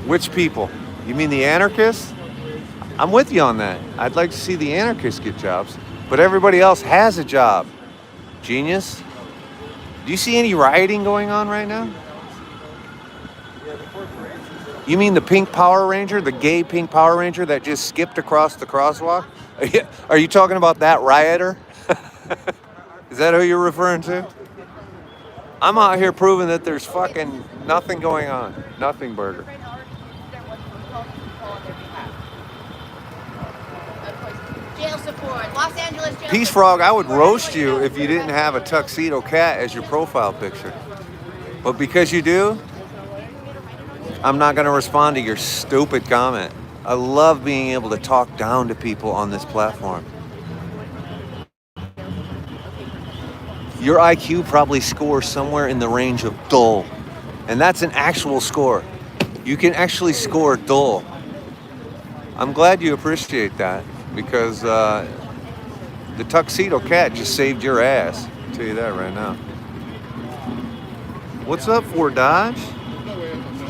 Which people? You mean the anarchists? I'm with you on that. I'd like to see the anarchists get jobs, but everybody else has a job. Genius. Do you see any rioting going on right now? You mean the Pink Power Ranger, the gay Pink Power Ranger that just skipped across the crosswalk? Are you talking about that rioter? Is that who you're referring to? I'm out here proving that there's fucking nothing going on. Nothing, Burger. Jail support, Los Angeles jail Peace support. Frog, I would roast you if you didn't have a tuxedo cat as your profile picture. But because you do, I'm not going to respond to your stupid comment. I love being able to talk down to people on this platform. Your IQ probably scores somewhere in the range of dull. And that's an actual score. You can actually score dull. I'm glad you appreciate that because the tuxedo cat just saved your ass. I'll tell you that right now. What's up, Fort Dodge?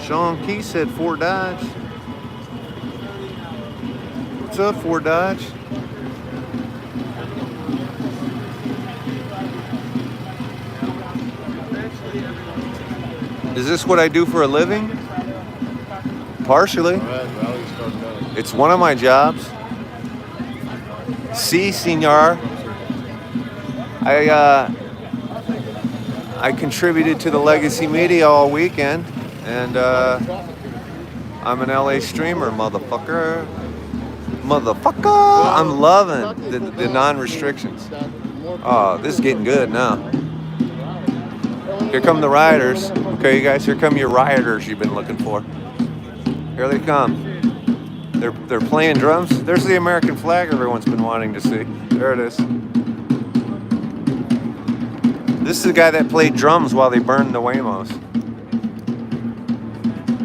Sean Key said Fort Dodge. What's up, Fort Dodge? Is this what I do for a living? Partially. It's one of my jobs. Si, senor. I contributed to the Legacy Media all weekend, and I'm an LA streamer, motherfucker. Motherfucker! I'm loving the non-restrictions. Oh, this is getting good now. Here come the rioters. Okay, you guys, here come your rioters you've been looking for. Here they come. They're playing drums. There's the American flag everyone's been wanting to see. There it is. This is the guy that played drums while they burned the Waymos.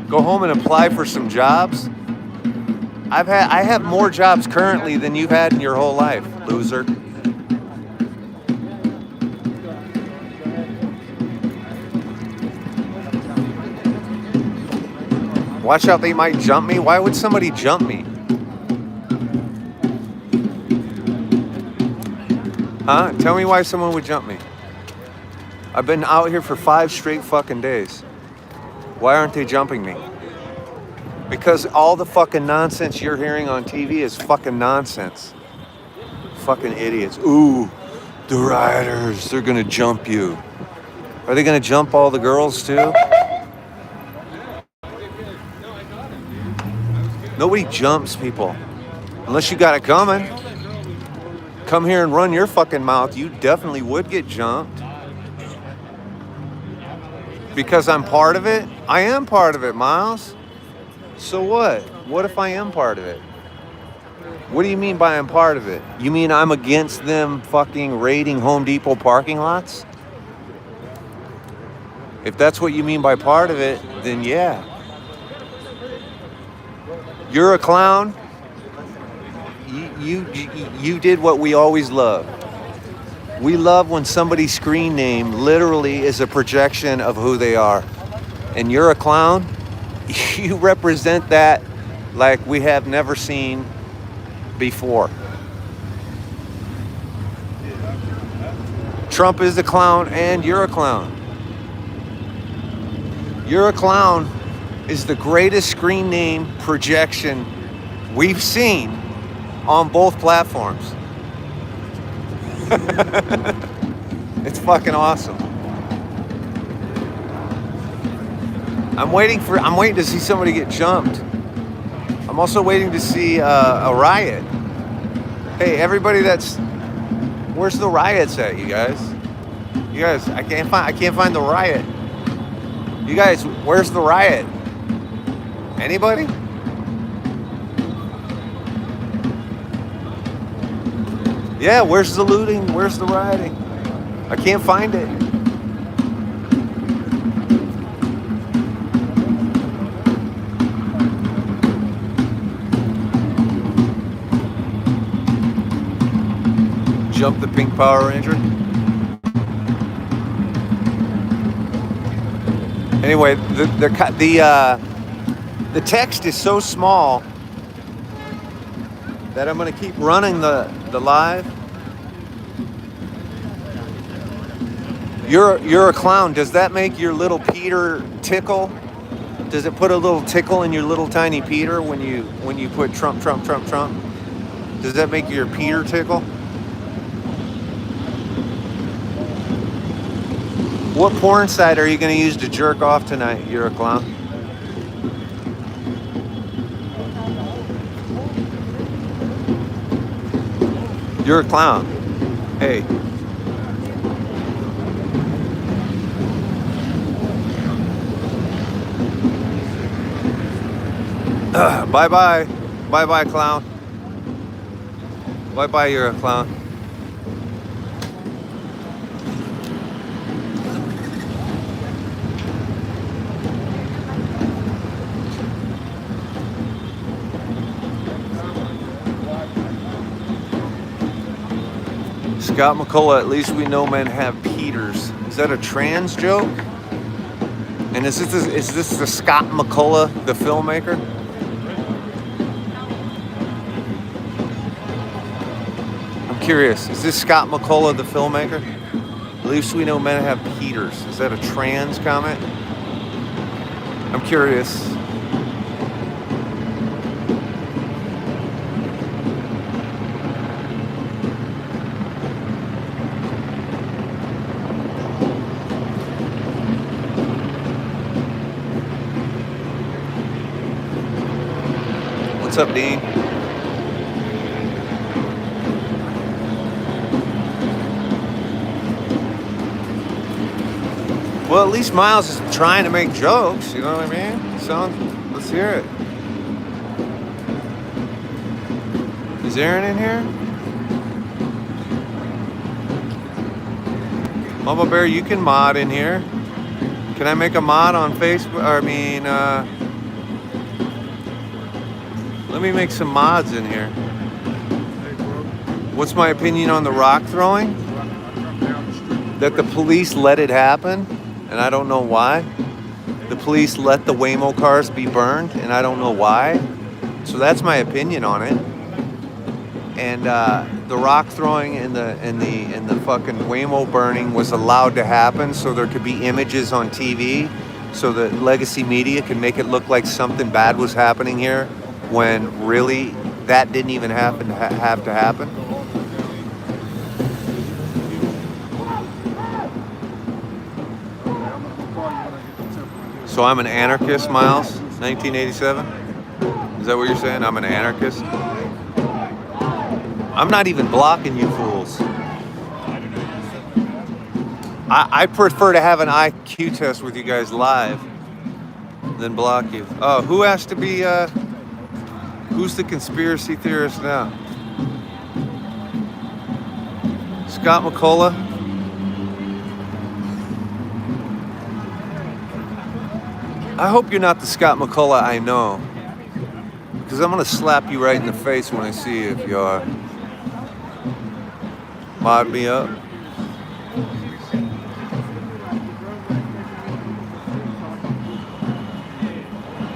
Go home and apply for some jobs. I have more jobs currently than you've had in your whole life, loser. Watch out, they might jump me. Why would somebody jump me? Huh? Tell me why someone would jump me. I've been out here for 5 straight fucking days. Why aren't they jumping me? Because all the fucking nonsense you're hearing on TV is fucking nonsense. Fucking idiots. Ooh, the rioters, they're gonna jump you. Are they gonna jump all the girls too? Nobody jumps people. Unless you got it coming. Come here and run your fucking mouth, you definitely would get jumped. Because I'm part of it? I am part of it, Miles. So what? What if I am part of it? What do you mean by I'm part of it? You mean I'm against them fucking raiding Home Depot parking lots? If that's what you mean by part of it, then yeah. You're a clown. You did what we always love. We love when somebody's screen name literally is a projection of who they are. And you're a clown. You represent that like we have never seen before. Trump is a clown and you're a clown. You're a clown is the greatest screen name projection we've seen on both platforms. It's fucking awesome. I'm waiting to see somebody get jumped. I'm also waiting to see a riot. Hey, everybody where's the riots at, you guys? You guys, I can't find the riot. You guys, where's the riot? Anybody? Yeah, where's the looting? Where's the rioting? I can't find it. Jump the pink Power Ranger. Anyway, the text is so small that I'm gonna keep running the live. You're a clown. Does that make your little Peter tickle? Does it put a little tickle in your little tiny Peter when you put Trump, Trump, Trump, Trump? Does that make your Peter tickle? What porn site are you going to use to jerk off tonight? You're a clown. You're a clown. Hey. Bye-bye. Bye-bye, clown. Bye-bye, you're a clown. Scott McCullough, at least we know men have Peters. Is that a trans joke? And is this the Scott McCullough, the filmmaker? I'm curious. Is this Scott McCullough, the filmmaker? At least we know men have Peters. Is that a trans comment? I'm curious. What's up, Dean? Well, at least Miles is trying to make jokes, you know what I mean? So, let's hear it. Is Aaron in here? Mama Bear, you can mod in here. Can I make a mod on Facebook? Let me make some mods in here. What's my opinion on the rock throwing? That the police let it happen, and I don't know why. The police let the Waymo cars be burned, and I don't know why. So that's my opinion on it. And the rock throwing and the fucking Waymo burning was allowed to happen, so there could be images on TV, so that legacy media can make it look like something bad was happening here, when really that didn't even have to happen. So I'm an anarchist, Miles, 1987? Is that what you're saying? I'm an anarchist? I'm not even blocking you fools. I prefer to have an IQ test with you guys live than block you. Oh, who has to be, who's the conspiracy theorist now? Scott McCullough? I hope you're not the Scott McCullough I know, because I'm going to slap you right in the face when I see you if you are. Mod me up.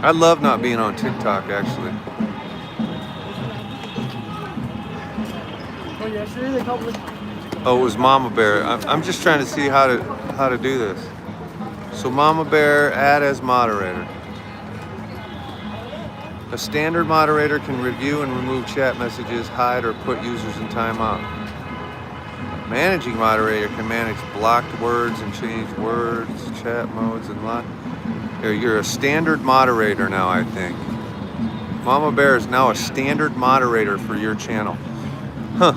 I love not being on TikTok, actually. Oh, it was Mama Bear. I'm just trying to see how to do this. So Mama Bear, add as moderator. A standard moderator can review and remove chat messages, hide or put users in timeout. Managing moderator can manage blocked words and change words, chat modes, and lock. You're a standard moderator now, I think. Mama Bear is now a standard moderator for your channel. Huh.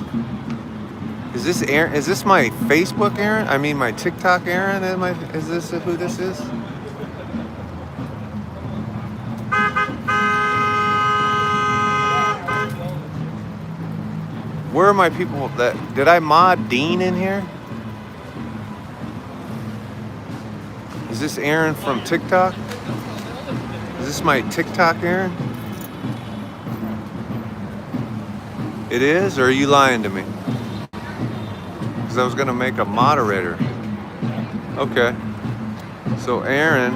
Is this Aaron? Is this my Facebook Aaron? I mean my TikTok Aaron? Is this who this is? Where are my people that did I mod Dean in here? Is this Aaron from TikTok? Is this my TikTok Aaron? It is, or are you lying to me? Because I was gonna make a moderator. Okay. So Aaron.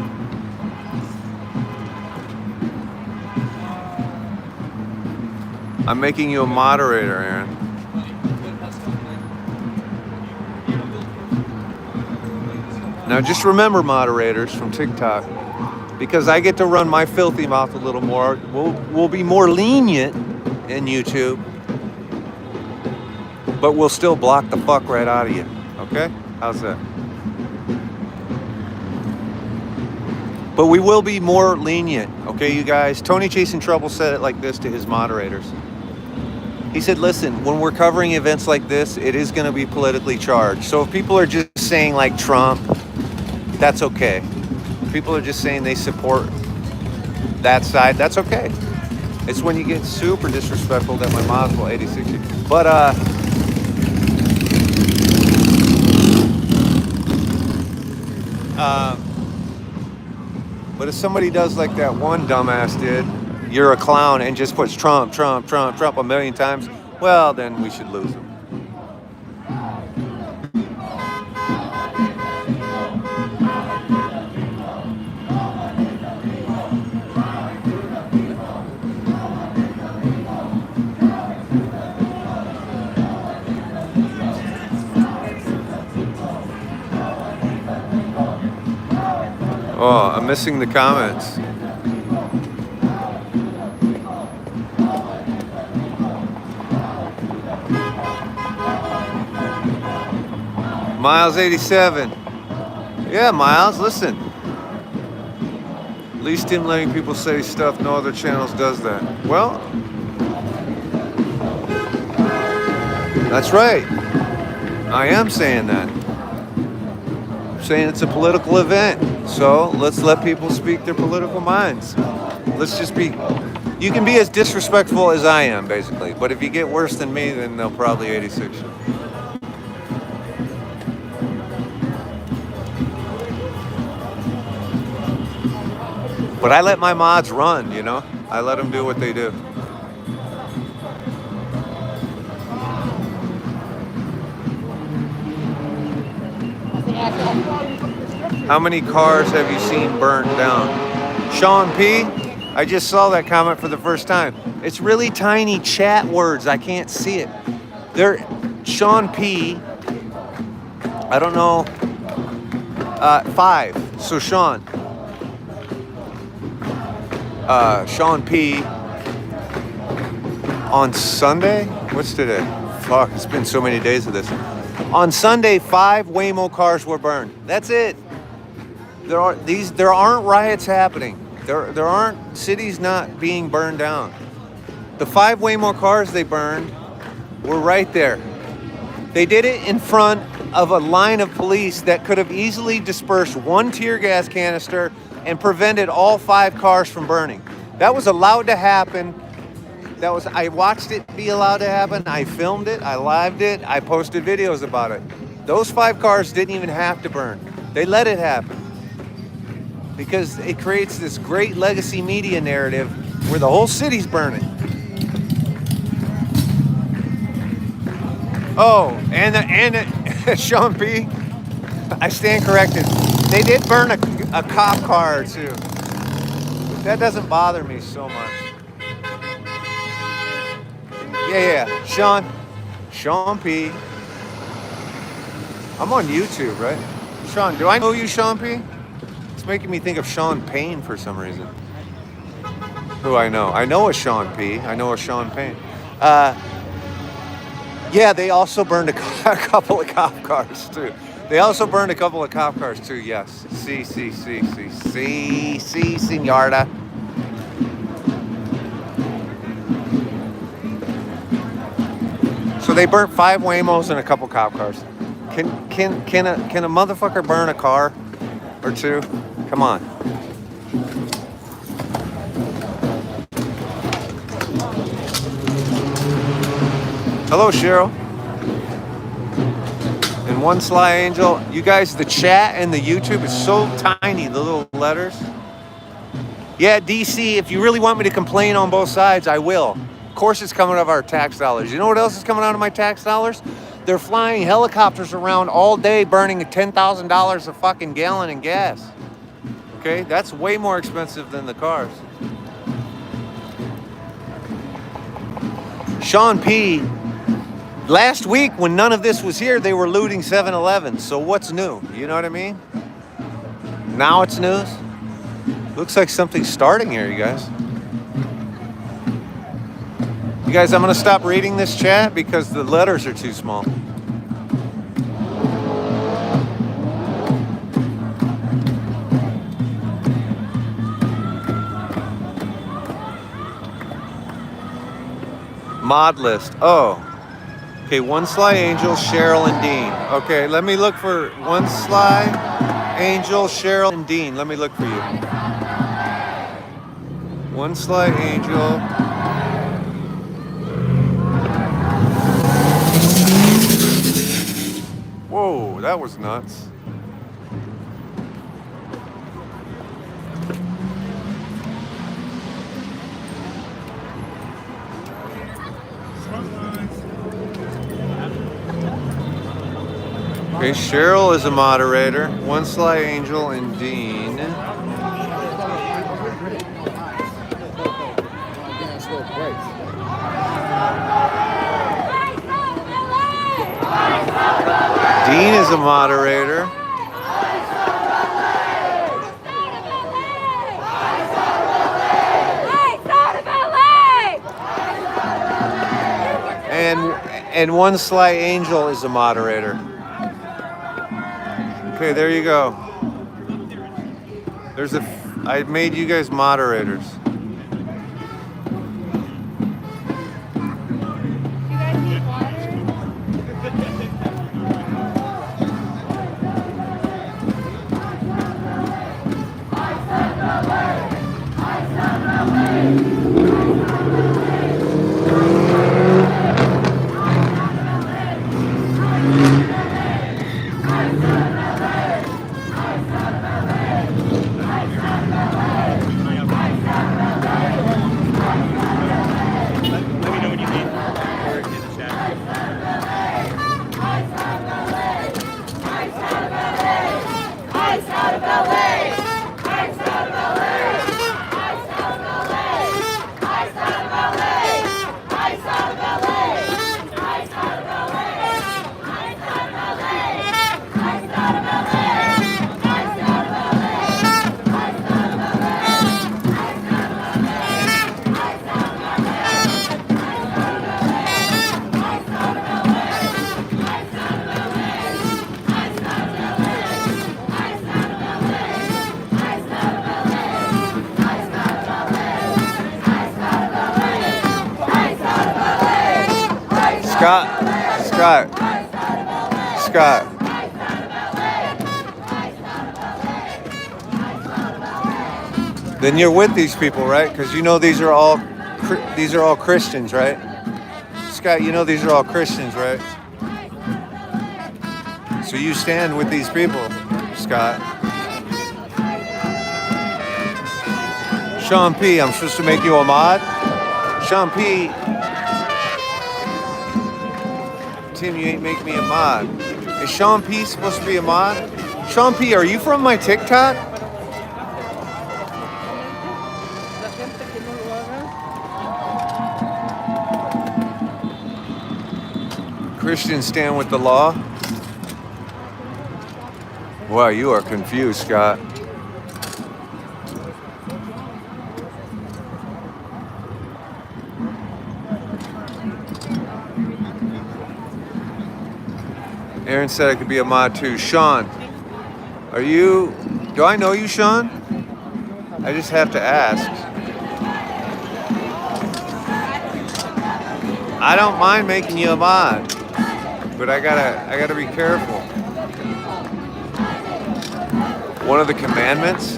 I'm making you a moderator, Aaron. Now just remember, moderators from TikTok, because I get to run my filthy mouth a little more, we'll be more lenient in YouTube, but we'll still block the fuck right out of you. Okay? How's that? But we will be more lenient, okay, you guys? Tony Chasing Trouble said it like this to his moderators. He said, listen, when we're covering events like this, it is going to be politically charged. So if people are just saying like Trump, that's okay. If people are just saying they support that side, that's okay. It's when you get super disrespectful that my mods will 86 you. But if somebody does like that one dumbass did, you're a clown, and just puts Trump, Trump, Trump, Trump a million times, well, then we should lose them. Oh, I'm missing the comments. Miles 87. Yeah, Miles, listen. At least him letting people say stuff no other channels does that. Well, that's right. I am saying that. I'm saying it's a political event. So let's let people speak their political minds. Let's just be, you can be as disrespectful as I am, basically. But if you get worse than me, then they'll probably 86 you. But I let my mods run, you know? I let them do what they do. How many cars have you seen burnt down? Sean P., I just saw that comment for the first time. It's really tiny chat words. I can't see it. Sean P., I don't know, 5. So Sean P. on Sunday? What's today? Fuck, it's been so many days of this. On Sunday, 5 Waymo cars were burned. That's it. There aren't riots happening. There aren't cities not being burned down. The 5 Waymo cars they burned were right there. They did it in front of a line of police that could have easily dispersed one tear gas canister and prevented all 5 cars from burning. That was allowed to happen. I watched it be allowed to happen. I filmed it. I lived it. I posted videos about it. Those 5 cars didn't even have to burn. They let it happen. Because it creates this great legacy media narrative where the whole city's burning. Oh, and Sean P., I stand corrected. They did burn a cop car too. That doesn't bother me so much. Yeah. Sean P. I'm on YouTube, right? Sean, do I know you, Sean P.? It's making me think of Sean Payne for some reason. Who I know? I know a Sean P. I know a Sean Payne. Yeah, they also burned a couple of cop cars too. Yes. See, señorita. they burnt 5 Waymos and a couple cop cars. Can a motherfucker burn a car or 2? Come on. Hello, Cheryl. And One Sly Angel. You guys, the chat and the YouTube is so tiny, the little letters. Yeah, DC, if you really want me to complain on both sides, I will. Of course it's coming out of our tax dollars. You know what else is coming out of my tax dollars? They're flying helicopters around all day burning $10,000 a fucking gallon in gas. Okay, that's way more expensive than the cars. Sean P., last week when none of this was here, they were looting 7-Elevens. So what's new? You know what I mean? Now it's news. Looks like something's starting here, you guys. You guys, I'm gonna stop reading this chat because the letters are too small. Mod list. Oh. Okay, One Sly Angel, Cheryl, and Dean. Okay, let me look for One Sly Angel, Cheryl, and Dean. Let me look for you. One Sly Angel. Whoa, that was nuts. Okay, Cheryl is a moderator. One Sly Angel and Dean. Dean is a moderator. And One Sly Angel is a moderator. Okay, there you go. I made you guys moderators. You guys need water? Scott. Then you're with these people, right? Because you know these are all Christians, right? Scott, you know these are all Christians, right? So you stand with these people, Scott. Sean P., I'm supposed to make you a mod? Sean P., Tim, you ain't make me a mod. Is Sean P. supposed to be a mod? Sean P., are you from my TikTok? Christians stand with the law? Wow, you are confused, Scott. Aaron said I could be a mod too. Sean, do I know you, Sean? I just have to ask. I don't mind making you a mod, but I gotta be careful. One of the commandments.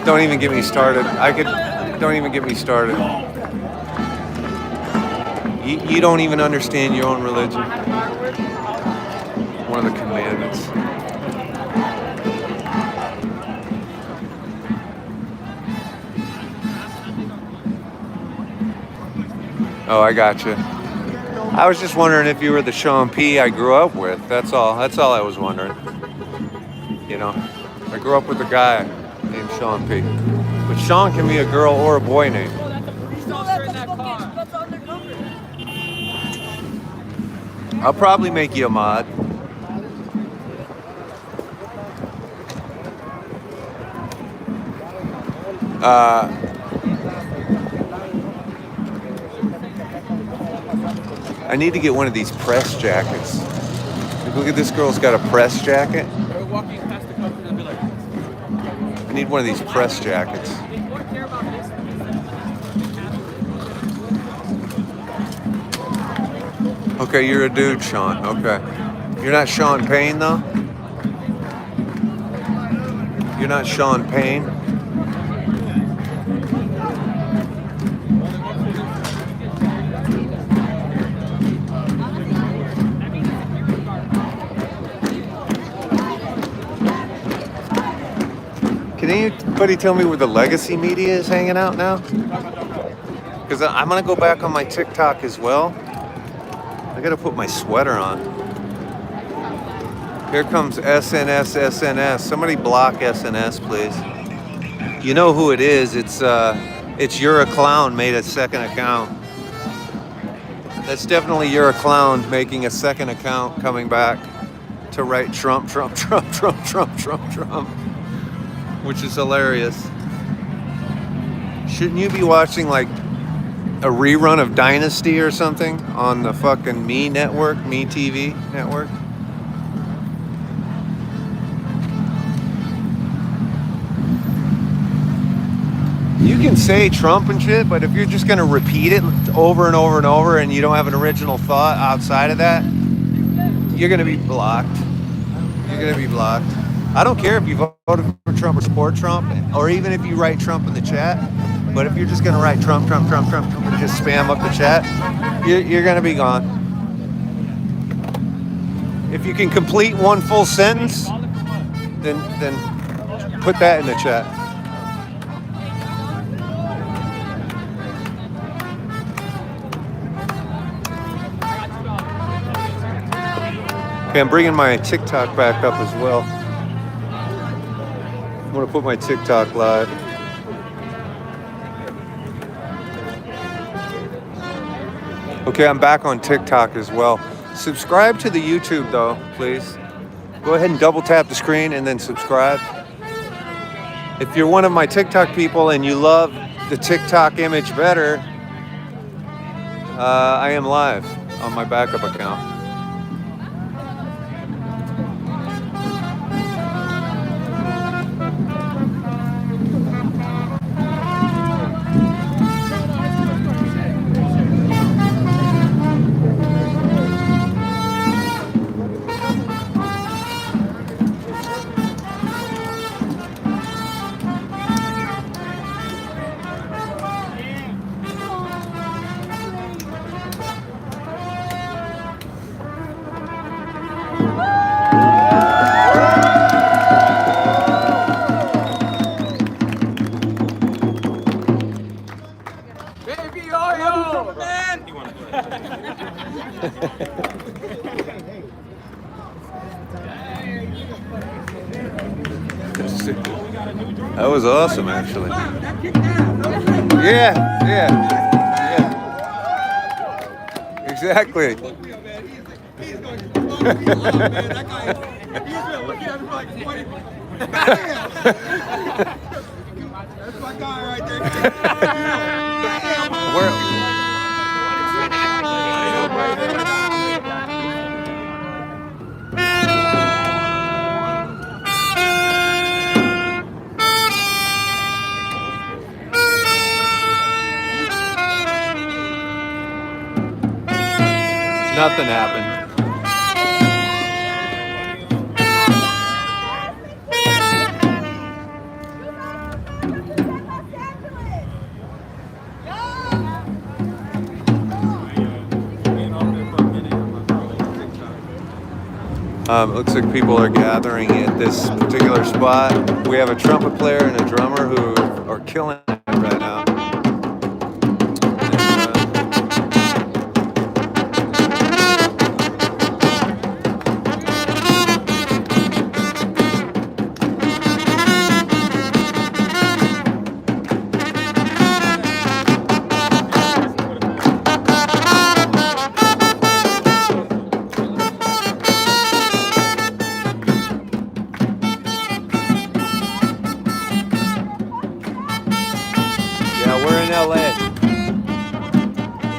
Don't even get me started. Don't even get me started. You don't even understand your own religion. One of the commandments. Oh, I got you. I was just wondering if you were the Sean P. I grew up with. That's all. That's all I was wondering. You know, I grew up with a guy named Sean P. But Sean can be a girl or a boy name. I'll probably make you a mod. I need to get one of these press jackets. Look at this girl's got a press jacket. I need one of these press jackets. Okay, you're a dude, Sean. Okay. You're not Sean Payne, though? You're not Sean Payne? Can anybody tell me where the legacy media is hanging out now? Because I'm going to go back on my TikTok as well. I got to put my sweater on. Here comes SNS. Somebody block SNS, please. You know who it is. It's You're a Clown made a second account. That's definitely You're a Clown making a second account, coming back to write Trump, which is hilarious. Shouldn't you be watching like a rerun of Dynasty or something on the fucking Me Network, Me TV network? You can say Trump and shit, but if you're just gonna repeat it over and over and over and you don't have an original thought outside of that, you're gonna be blocked. You're gonna be blocked. I don't care if you voted for Trump or support Trump, or even if you write Trump in the chat, but if you're just gonna write Trump, and just spam up the chat, you're gonna be gone. If you can complete one full sentence, then put that in the chat. Okay, I'm bringing my TikTok back up as well. I'm gonna put my TikTok live. Okay, I'm back on TikTok as well. Subscribe to the YouTube though, please. Go ahead and double tap the screen and then subscribe. If you're one of my TikTok people and you love the TikTok image better, I am live on my backup account. That was awesome, actually. Yeah. Exactly. He's going to man. That guy, he's been looking at me like 20. That's my guy right there. Nothing happened. Looks like people are gathering at this particular spot. We have a trumpet player and a drummer who are killing it right now.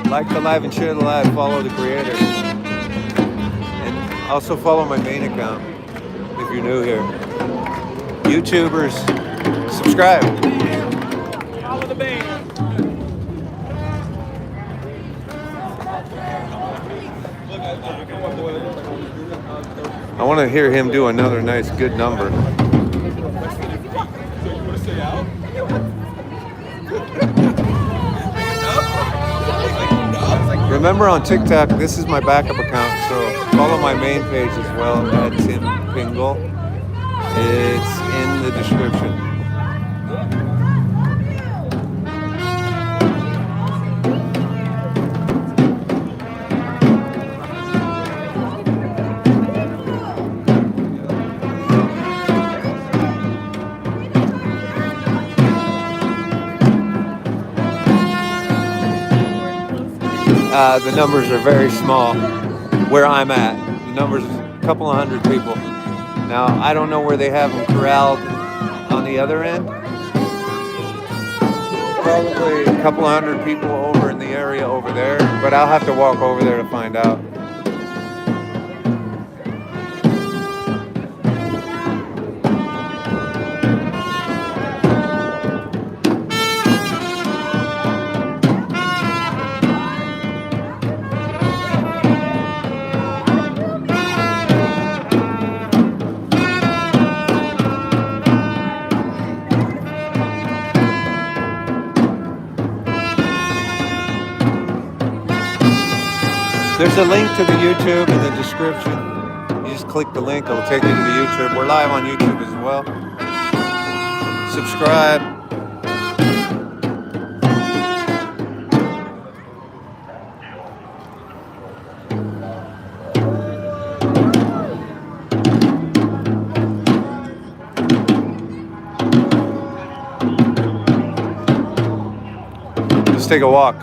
Like the live and share the live, follow the creator. And also follow my main account if you're new here. YouTubers, subscribe. Follow the band. I want to hear him do another nice, good number. Remember on TikTok, this is my backup account, so follow my main page as well at Pingel. It's in the description. The numbers are very small where I'm at. The numbers a couple of hundred people. Now, I don't know where they have them corralled on the other end. Probably a couple of hundred people over in the area over there, but I'll have to walk over there to find out. There's a link to the YouTube in the description. You just click the link, it'll take you to the YouTube. We're live on YouTube as well. Subscribe. Let's take a walk.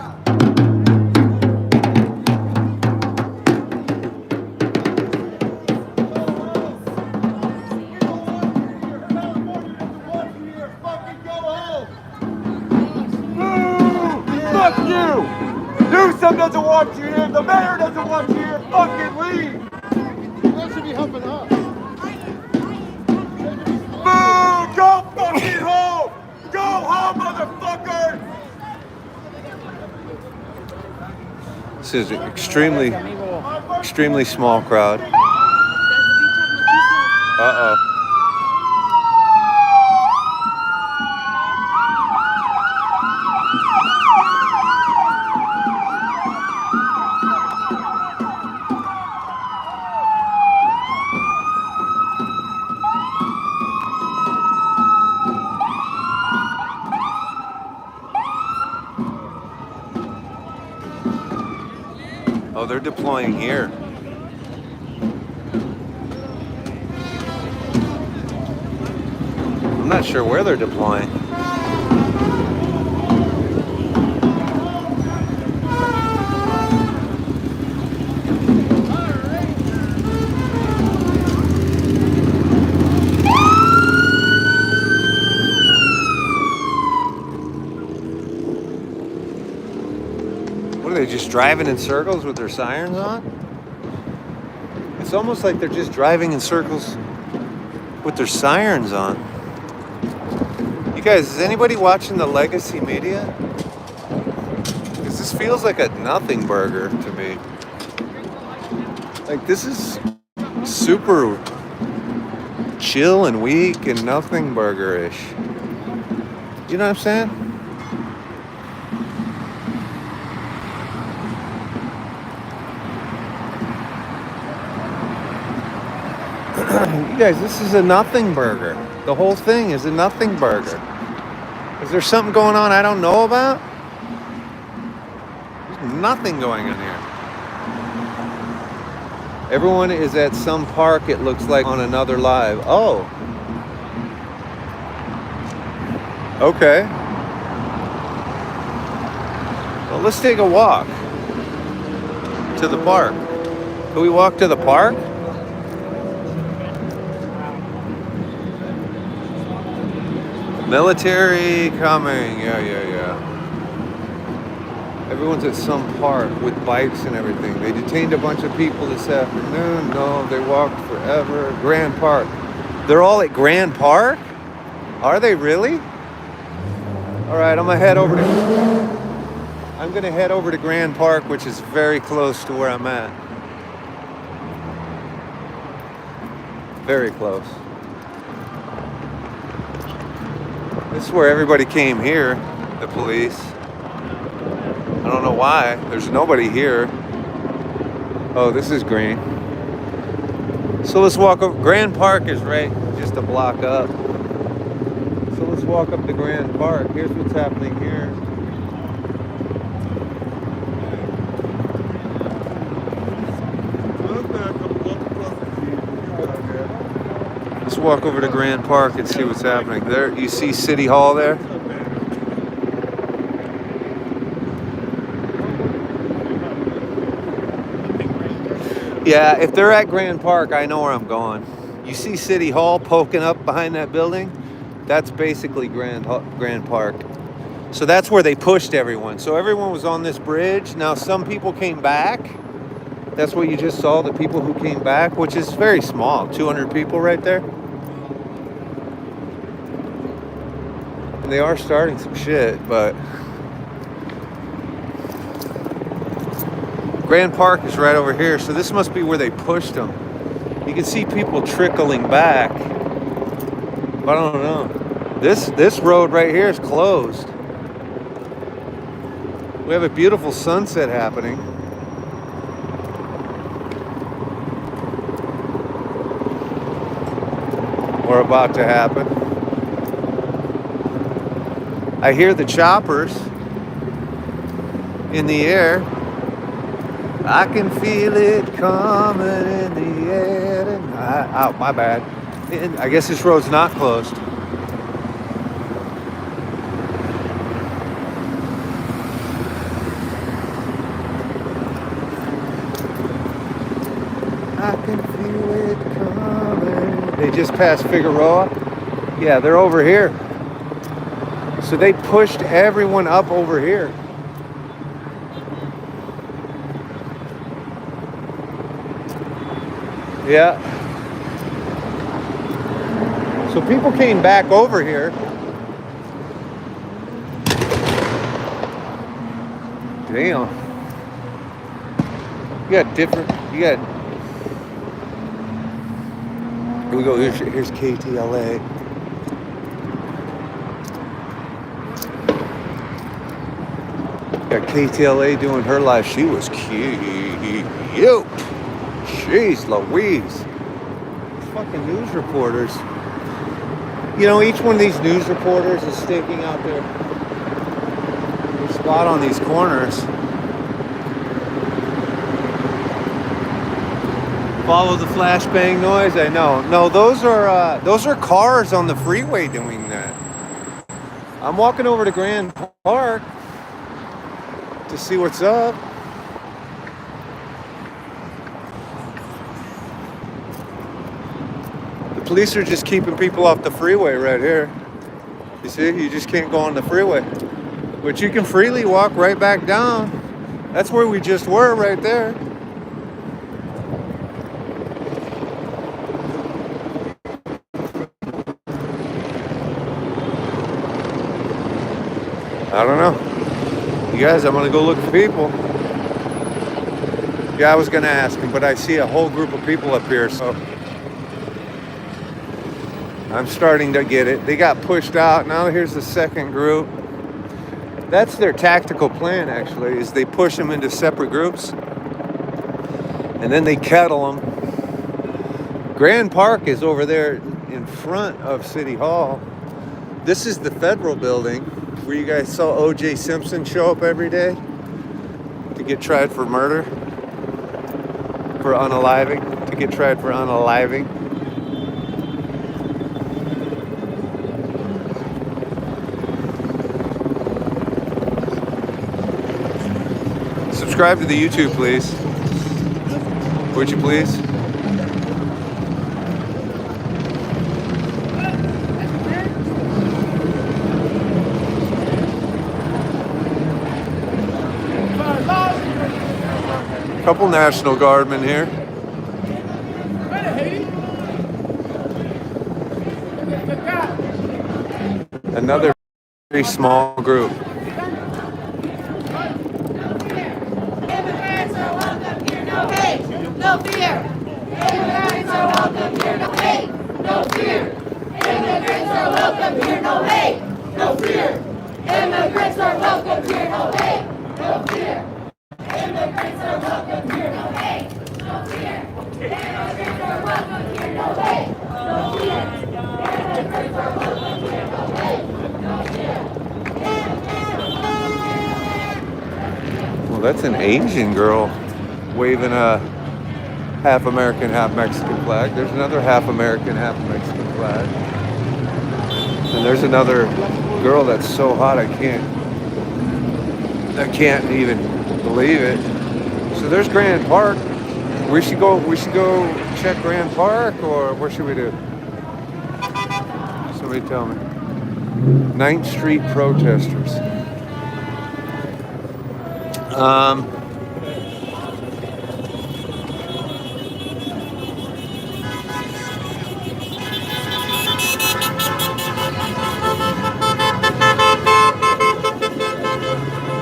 Newsom doesn't want you here. The mayor doesn't want you here. Fucking leave. That should be helping us. Boo! Go fucking home! Go home, motherfucker! This is an extremely small crowd. Uh-oh. Oh, they're deploying here. I'm not sure where they're deploying. What are they, just driving in circles with their sirens on? It's almost like they're just driving in circles with their sirens on. You guys, is anybody watching the legacy media? Because this feels like a nothing burger to me. Like, this is super chill and weak and nothing burgerish. You know what I'm saying? You guys, this is a nothing burger. The whole thing is a nothing burger. Is there something going on I don't know about? There's nothing going on here. Everyone is at some park, it looks like, on another live. Oh. Okay. Well, let's take a walk to the park. Can we walk to the park? Military coming. Yeah. Everyone's at some park with bikes and everything. They detained a bunch of people this afternoon. No, they walked forever. Grand Park. They're all at Grand Park? Are they really? All right, I'm gonna head over to Grand Park, which is very close to where I'm at. Very close. This is where everybody came here, the police. I don't know why. There's nobody here. Oh, this is green. So let's walk over. Grand Park is right just a block up. So let's walk up to Grand Park. Here's what's happening here. Let's walk over to Grand Park and see what's happening. There, you see City Hall there? Yeah, if they're at Grand Park, I know where I'm going. You see City Hall poking up behind that building? That's basically Grand Park. So that's where they pushed everyone. So everyone was on this bridge. Now some people came back. That's what you just saw, the people who came back, which is very small, 200 people right there. And they are starting some shit, but Grand Park is right over here, so this must be where they pushed them. You can see people trickling back, but I don't know. This road right here is closed. We have a beautiful sunset happening. Or about to happen. I hear the choppers in the air. I can feel it coming in the air tonight. Oh, my bad. I guess this road's not closed. I can feel it coming. They just passed Figueroa. Yeah, they're over here. So they pushed everyone up over here. Yeah. So people came back over here. Damn. Here we go. Here's KTLA. Got KTLA doing her live. She was cute. Jeez Louise. Fucking news reporters. You know, each one of these news reporters is staking out their spot on these corners. Follow the flashbang noise. I know. No, those are cars on the freeway doing that. I'm walking over to Grand Park to see what's up. The police are just keeping people off the freeway right here. You see, you just can't go on the freeway. But you can freely walk right back down. That's where we just were, right there. I don't know. You guys, I'm gonna go look for people. Yeah, I was gonna ask him, but I see a whole group of people up here, so I'm starting to get it. They got pushed out. Now here's the second group. That's their tactical plan, actually, is they push them into separate groups, and then they kettle them. Grand Park is over there in front of City Hall. This is the federal building where you guys saw O.J. Simpson show up every day to get tried for murder, for unaliving, to get tried for unaliving. Subscribe to the YouTube, please. Would you please? Couple National Guardmen here. Another very small group. Immigrants are welcome here, no hate, no fear. Immigrants are welcome here, no hate, no fear. Immigrants are welcome here, no hate, no fear. Immigrants are welcome here, no hate, no fear. Immigrants are welcome here, no hate, no fear. Immigrants are welcome here, no hate, no fear. Immigrants are welcome here, no hate, no fear. Well, that's an Asian girl waving a half American, half Mexican flag. There's another half American, half Mexican flag. And there's another girl that's so hot I can't even believe it. So there's Grand Park. We should go check Grand Park, or what should we do? Somebody tell me. 9th Street protesters.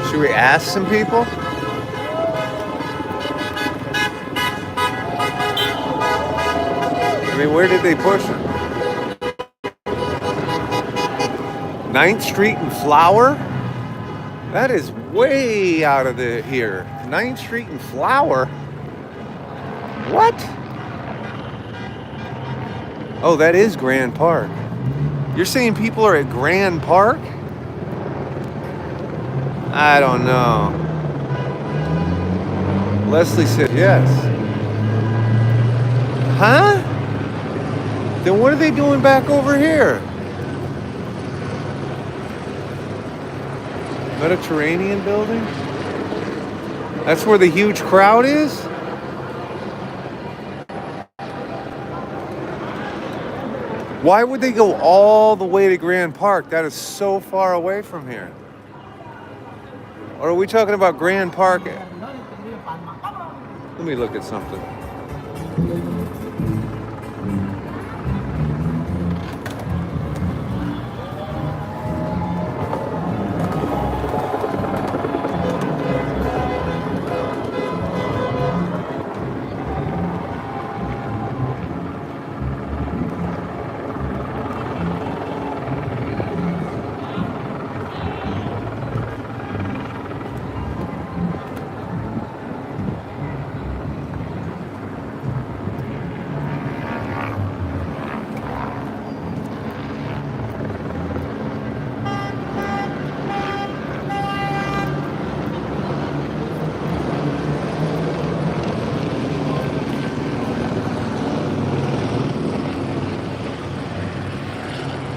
Should we ask some people? I mean, where did they push them? 9th Street and Flower? That is way out of here. 9th Street and Flower? What? Oh, that is Grand Park. You're saying people are at Grand Park? I don't know. Leslie said yes. Huh? Then what are they doing back over here? Mediterranean building? That's where the huge crowd is? Why would they go all the way to Grand Park? That is so far away from here. Or are we talking about Grand Park? Let me look at something.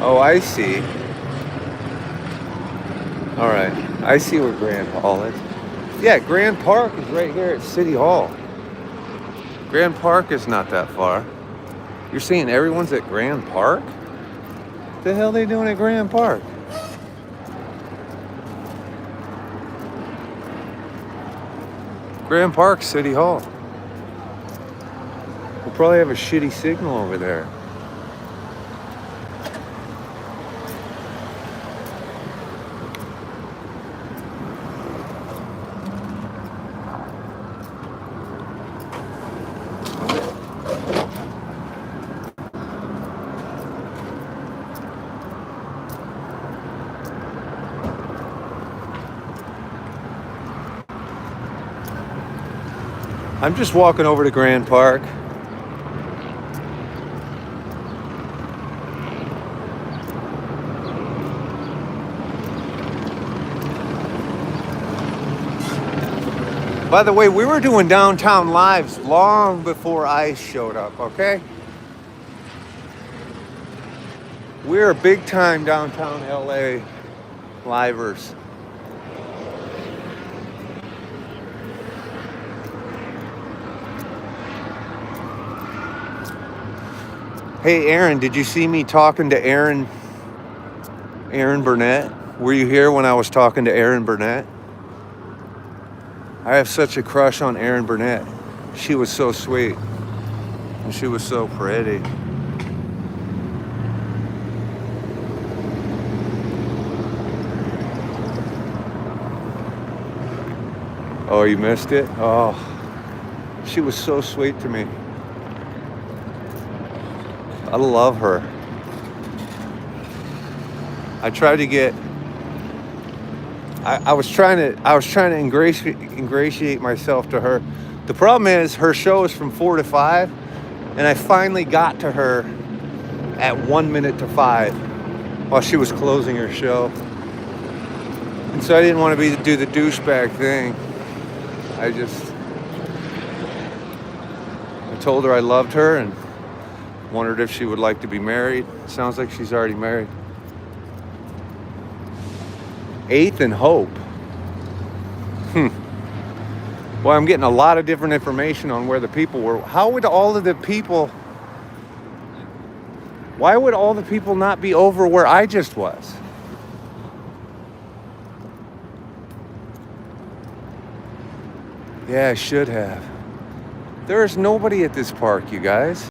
Oh, I see. All right. I see where Grand Hall is. Yeah, Grand Park is right here at City Hall. Grand Park is not that far. You're saying everyone's at Grand Park? What the hell are they doing at Grand Park? Grand Park, City Hall. We'll probably have a shitty signal over there. I'm just walking over to Grand Park. By the way, we were doing downtown lives long before ICE showed up, okay? We're big time downtown LA livers. Hey Aaron, did you see me talking to Aaron Burnett? Were you here when I was talking to Aaron Burnett? I have such a crush on Aaron Burnett. She was so sweet. And she was so pretty. Oh, you missed it? Oh, she was so sweet to me. I love her. I tried to get. I was trying to ingratiate myself to her. The problem is her show is from 4 to 5, and I finally got to her at 1 minute to 5 while she was closing her show. And so I didn't want to do the douchebag thing. I told her I loved her and wondered if she would like to be married. Sounds like she's already married. 8th and Hope. Well, I'm getting a lot of different information on where the people were. Why would all the people not be over where I just was? Yeah, I should have. There is nobody at this park, you guys.